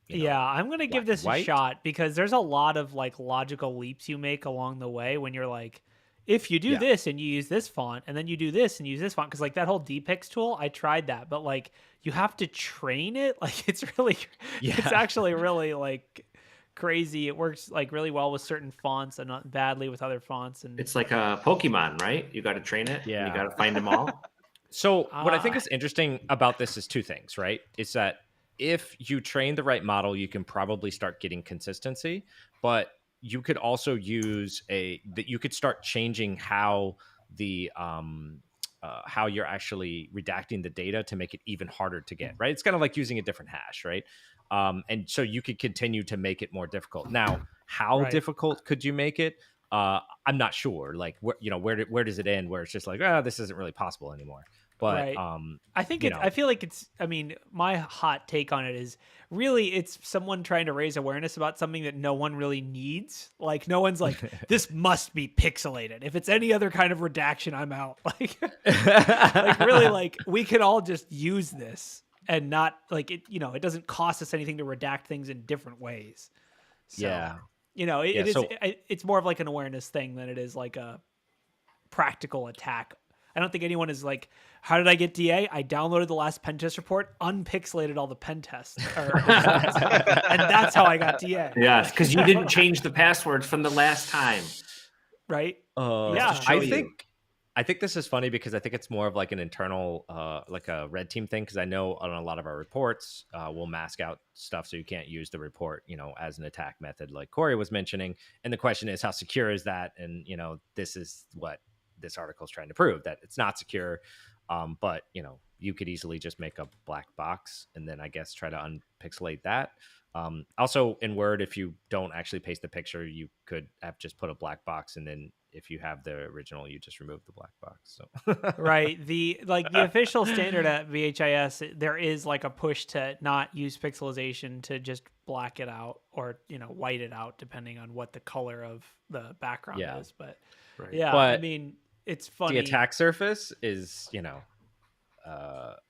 yeah, I'm going to give this a shot because there's a lot of like logical leaps you make along the way when you're like, if you do this and you use this font and then you do this and use this font, because like that whole DPix tool, I tried that, but like you have to train it. Like it's actually really like crazy. It works like really well with certain fonts and not badly with other fonts. And it's like a Pokemon, right? You got to train it. Yeah. And you got to find them all. So what I think is interesting about this is two things, right? It's that if you train the right model, you can probably start getting consistency, but you could also use you could start changing how the how you're actually redacting the data to make it even harder to get, right? It's kind of like using a different hash, right? And so you could continue to make it more difficult. Now, how difficult could you make it? I'm not sure. Like, where does it end? Where it's just like, this isn't really possible anymore. But I think I feel like it's. I mean, my hot take on it is really it's someone trying to raise awareness about something that no one really needs. Like, no one's like, this must be pixelated. If it's any other kind of redaction, I'm out. Like, like really, like we can all just use this and not like it. You know, it doesn't cost us anything to redact things in different ways. So, you know, it's more of like an awareness thing than it is like a practical attack. I don't think anyone is like, how did I get DA? I downloaded the last pen test report, unpixelated all the pen tests, and that's how I got DA. Yes, because you didn't change the passwords from the last time. Right? Yeah, I think this is funny because I think it's more of like an internal, like a red team thing. Because I know on a lot of our reports, we'll mask out stuff so you can't use the report, you know, as an attack method, like Corey was mentioning. And the question is, how secure is that? And you know, this is what this article is trying to prove, that it's not secure. But you know, you could easily just make a black box and then I guess try to unpixelate that. Also in Word, if you don't actually paste the picture, you could have just put a black box, and then if you have the original, you just remove the black box. So right, the official standard at BHIS, there is like a push to not use pixelization, to just black it out or, you know, white it out depending on what the color of the background is. But I mean, it's funny. The attack surface is, you know,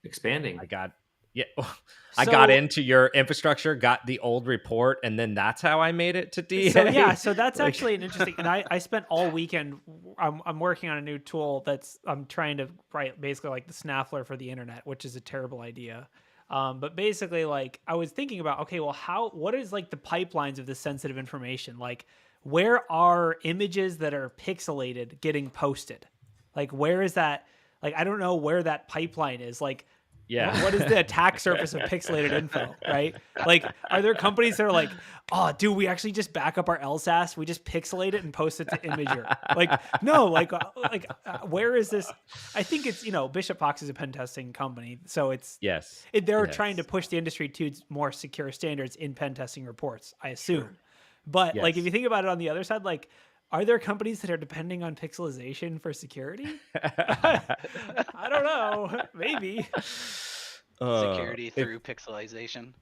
expanding. I got into your infrastructure, got the old report, and then that's how I made it to DA. So that's actually an interesting. And I spent all weekend. I'm working on a new tool I'm trying to write basically like the Snaffler for the internet, which is a terrible idea. But basically, like I was thinking about, okay, well, what is like the pipelines of this sensitive information? Like, where are images that are pixelated getting posted? Like, where is that? Like, I don't know where that pipeline is. Like, what is the attack surface of pixelated info, right? Like, are there companies that are like, oh, dude, we actually just back up our LSAS, we just pixelate it and post it to Imager? Like, no, where is this? I think it's, you know, Bishop Fox is a pen testing company, so it's they're trying to push the industry to more secure standards in pen testing reports, I assume. Sure. But like, if you think about it on the other side, like, are there companies that are depending on pixelization for security? I don't know. Maybe. Security through pixelization.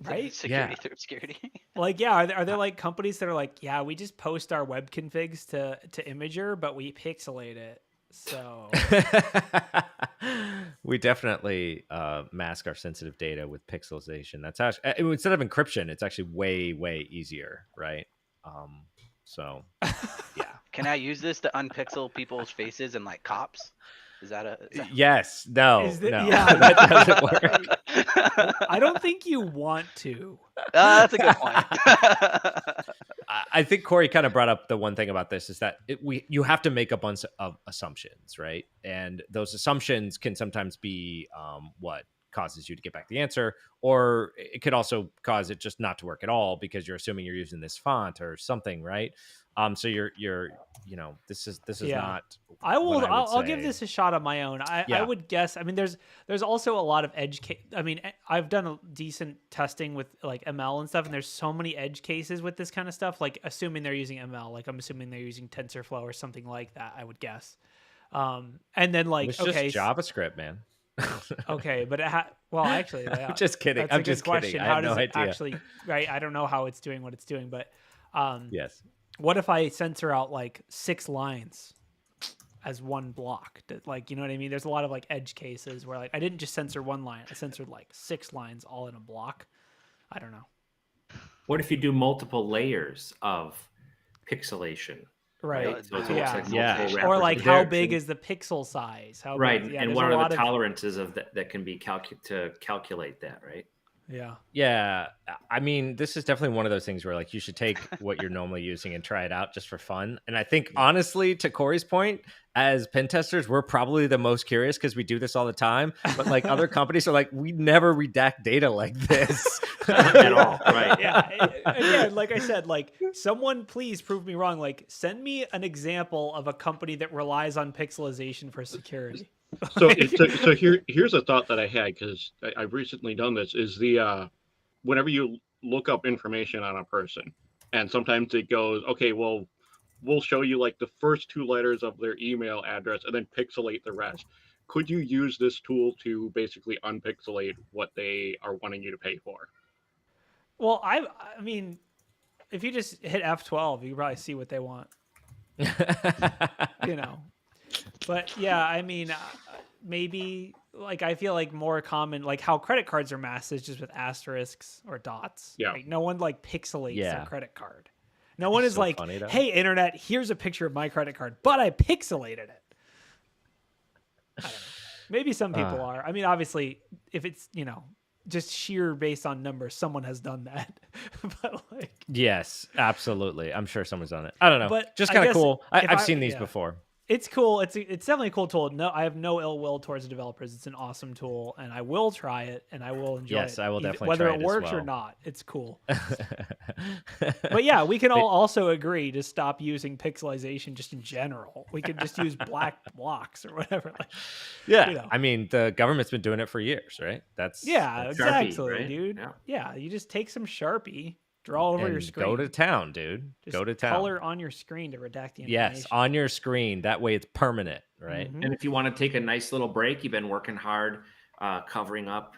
Right? Security through obscurity. Like, are there like companies that are like, yeah, we just post our web configs to Imager, but we pixelate it. So we definitely mask our sensitive data with pixelization. That's actually, instead of encryption, it's actually way easier, right? So yeah. Can I use this to unpixel people's faces and like cops? Is that Yes. No. Is it- no. yeah. That doesn't work. I don't think you want to. That's a good point. I think Corey kind of brought up the one thing about this is that you have to make a bunch of assumptions, right? And those assumptions can sometimes be what causes you to get back the answer, or it could also cause it just not to work at all because you're assuming you're using this font or something, right? So you're this is Yeah. not. I'll give this a shot on my own. I would guess. I mean, there's also a lot of edge. I mean, I've done a decent testing with like ML and stuff, and there's so many edge cases with this kind of stuff. Like assuming they're using ML, like I'm assuming they're using TensorFlow or something like that. I would guess. And then like It's just JavaScript, man. Okay, but actually, I'm just kidding. That's I'm a just good question. kidding. I How have does no it idea. actually? Right, I don't know how it's doing what it's doing, but Yes. what if I censor out like 6 lines as one block? Like, you know what I mean? There's a lot of like edge cases where like I didn't just censor 1 line, I censored like 6 lines all in a block. I don't know. What if you do multiple layers of pixelation? Right. So it's Yeah. almost like Yeah. multiple Or wrappers like of how text. big is the pixel size? How Right. big, yeah, And there's what a are lot the of- tolerances of that can be to calculate that, right? Yeah. Yeah, I mean, this is definitely one of those things where like you should take what you're normally using and try it out just for fun. And I think honestly, to Corey's point, as pen testers, we're probably the most curious because we do this all the time. But like other companies are like, we never redact data like this At all, right? Yeah. Again, like I said, like someone please prove me wrong. Like send me an example of a company that relies on pixelization for security. So here's a thought that I had, because I've recently done this, is whenever you look up information on a person, and sometimes it goes, okay, well, we'll show you like the first 2 letters of their email address and then pixelate the rest. Could you use this tool to basically unpixelate what they are wanting you to pay for? Well, I mean, if you just hit F12, you can probably see what they want, you know. But yeah, I mean, maybe like I feel like more common, like how credit cards are masked is just with asterisks or dots. Yeah. Like, no one like pixelates Yeah. their credit card. No one is So like, funny, though. hey, internet, here's a picture of my credit card, but I pixelated it. I don't know. Maybe some people are. I mean, obviously, if it's, you know, just sheer based on numbers, someone has done that. But like, Yes, absolutely. I'm sure someone's done it. I don't know. But Just I kind of guess cool. if I've I- seen these yeah. before. it's cool. It's definitely a cool tool. No, I have no ill will towards the developers. It's an awesome tool, and I will try it, and I will enjoy it. Yes, I will definitely whether try it it as works or well. not. It's cool. But yeah, we can all also agree to stop using pixelization just in general. We could just use black blocks or whatever. Like, Yeah, you know. I mean, the government's been doing it for years, right? That's yeah, Sharpie, exactly, right? dude. Yeah. Yeah, you just take some Sharpie, draw over your and screen. go to town, dude. just Go to town. color on your screen to redact the information. Yes, on your screen. That way, it's permanent, right? Mhm. And if you want to take a nice little break, you've been working hard covering up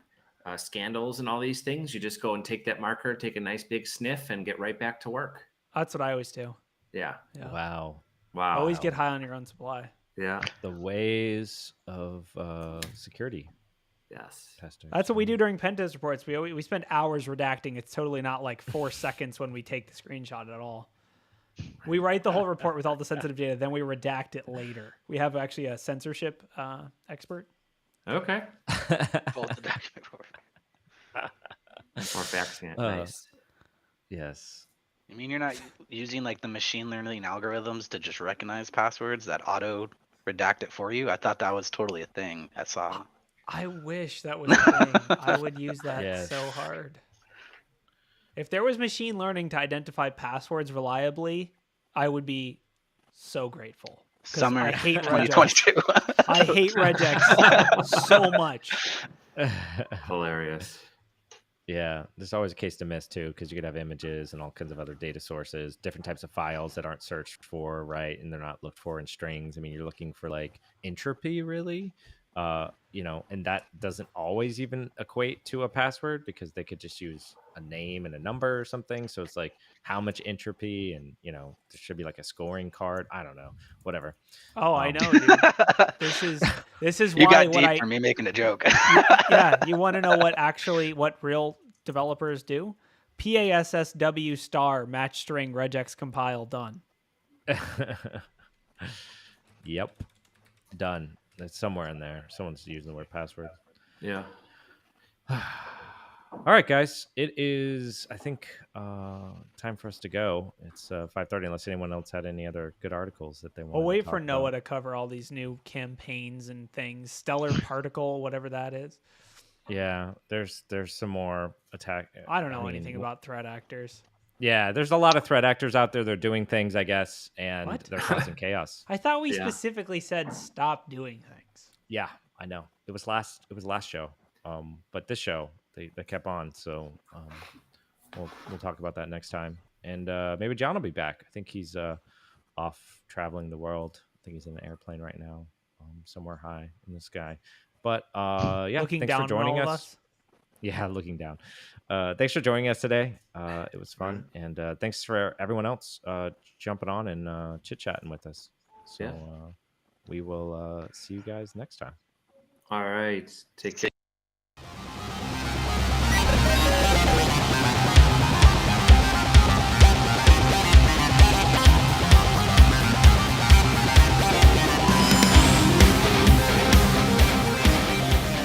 scandals and all these things. You just go and take that marker, take a nice big sniff, and get right back to work. That's what I always do. Yeah. Yeah. Wow, Wow. Always get high on your own supply. Yeah. the ways of security Yes. testing. That's what we do during pen test reports. We spend hours redacting. It's totally not like 4 seconds when we take the screenshot at all. We write the whole report with all the sensitive data, then we redact it later. We have actually a censorship expert. Okay. Both the document report. Or faxing it. Uh, Nice. Yes. I mean, you're not using like the machine learning algorithms to just recognize passwords that auto redact it for you. I thought that was totally a thing at SOG. I wish that was a thing. I would use that Yes. so hard. If there was machine learning to identify passwords reliably, I would be so grateful. 'Cause Summer I hate 2022. I hate regex so much. Hilarious. Yeah, there's always a case to miss too, because you could have images and all kinds of other data sources, different types of files that aren't searched for, right? And they're not looked for in strings. I mean, you're looking for like entropy, really, and that doesn't always even equate to a password because they could just use a name and a number or something. So it's like how much entropy, and there should be like a scoring card. I don't know, whatever. Oh, I know, dude. This is You why got what deep I for me making a joke. yeah, you want to know what real developers do? PASSW star match string regex compile done. Yep, done. It's somewhere in there. Someone's using the word password. Yeah. All right, guys. It is, I think, time for us to go. It's 5:30. Unless anyone else had any other good articles that they want. We'll wait for talk Noah about. to cover all these new campaigns and things. Stellar particle, whatever that is. Yeah, there's some more attack. I don't know anything about threat actors. Yeah, there's a lot of threat actors out there. They're doing things, I guess, and What? they're causing chaos. I thought we Yeah. specifically said stop doing things. Yeah, I know. It was last show. But this show they kept on. So we'll talk about that next time. And maybe John will be back. I think he's off traveling the world. I think he's in an airplane right now, somewhere high in the sky. But yeah, Looking thanks down for joining on all of us. Yeah, looking down. Thanks for joining us today. It was fun, and thanks for everyone else jumping on and chit chatting with us. So Yeah. we will see you guys next time. All right. Take care.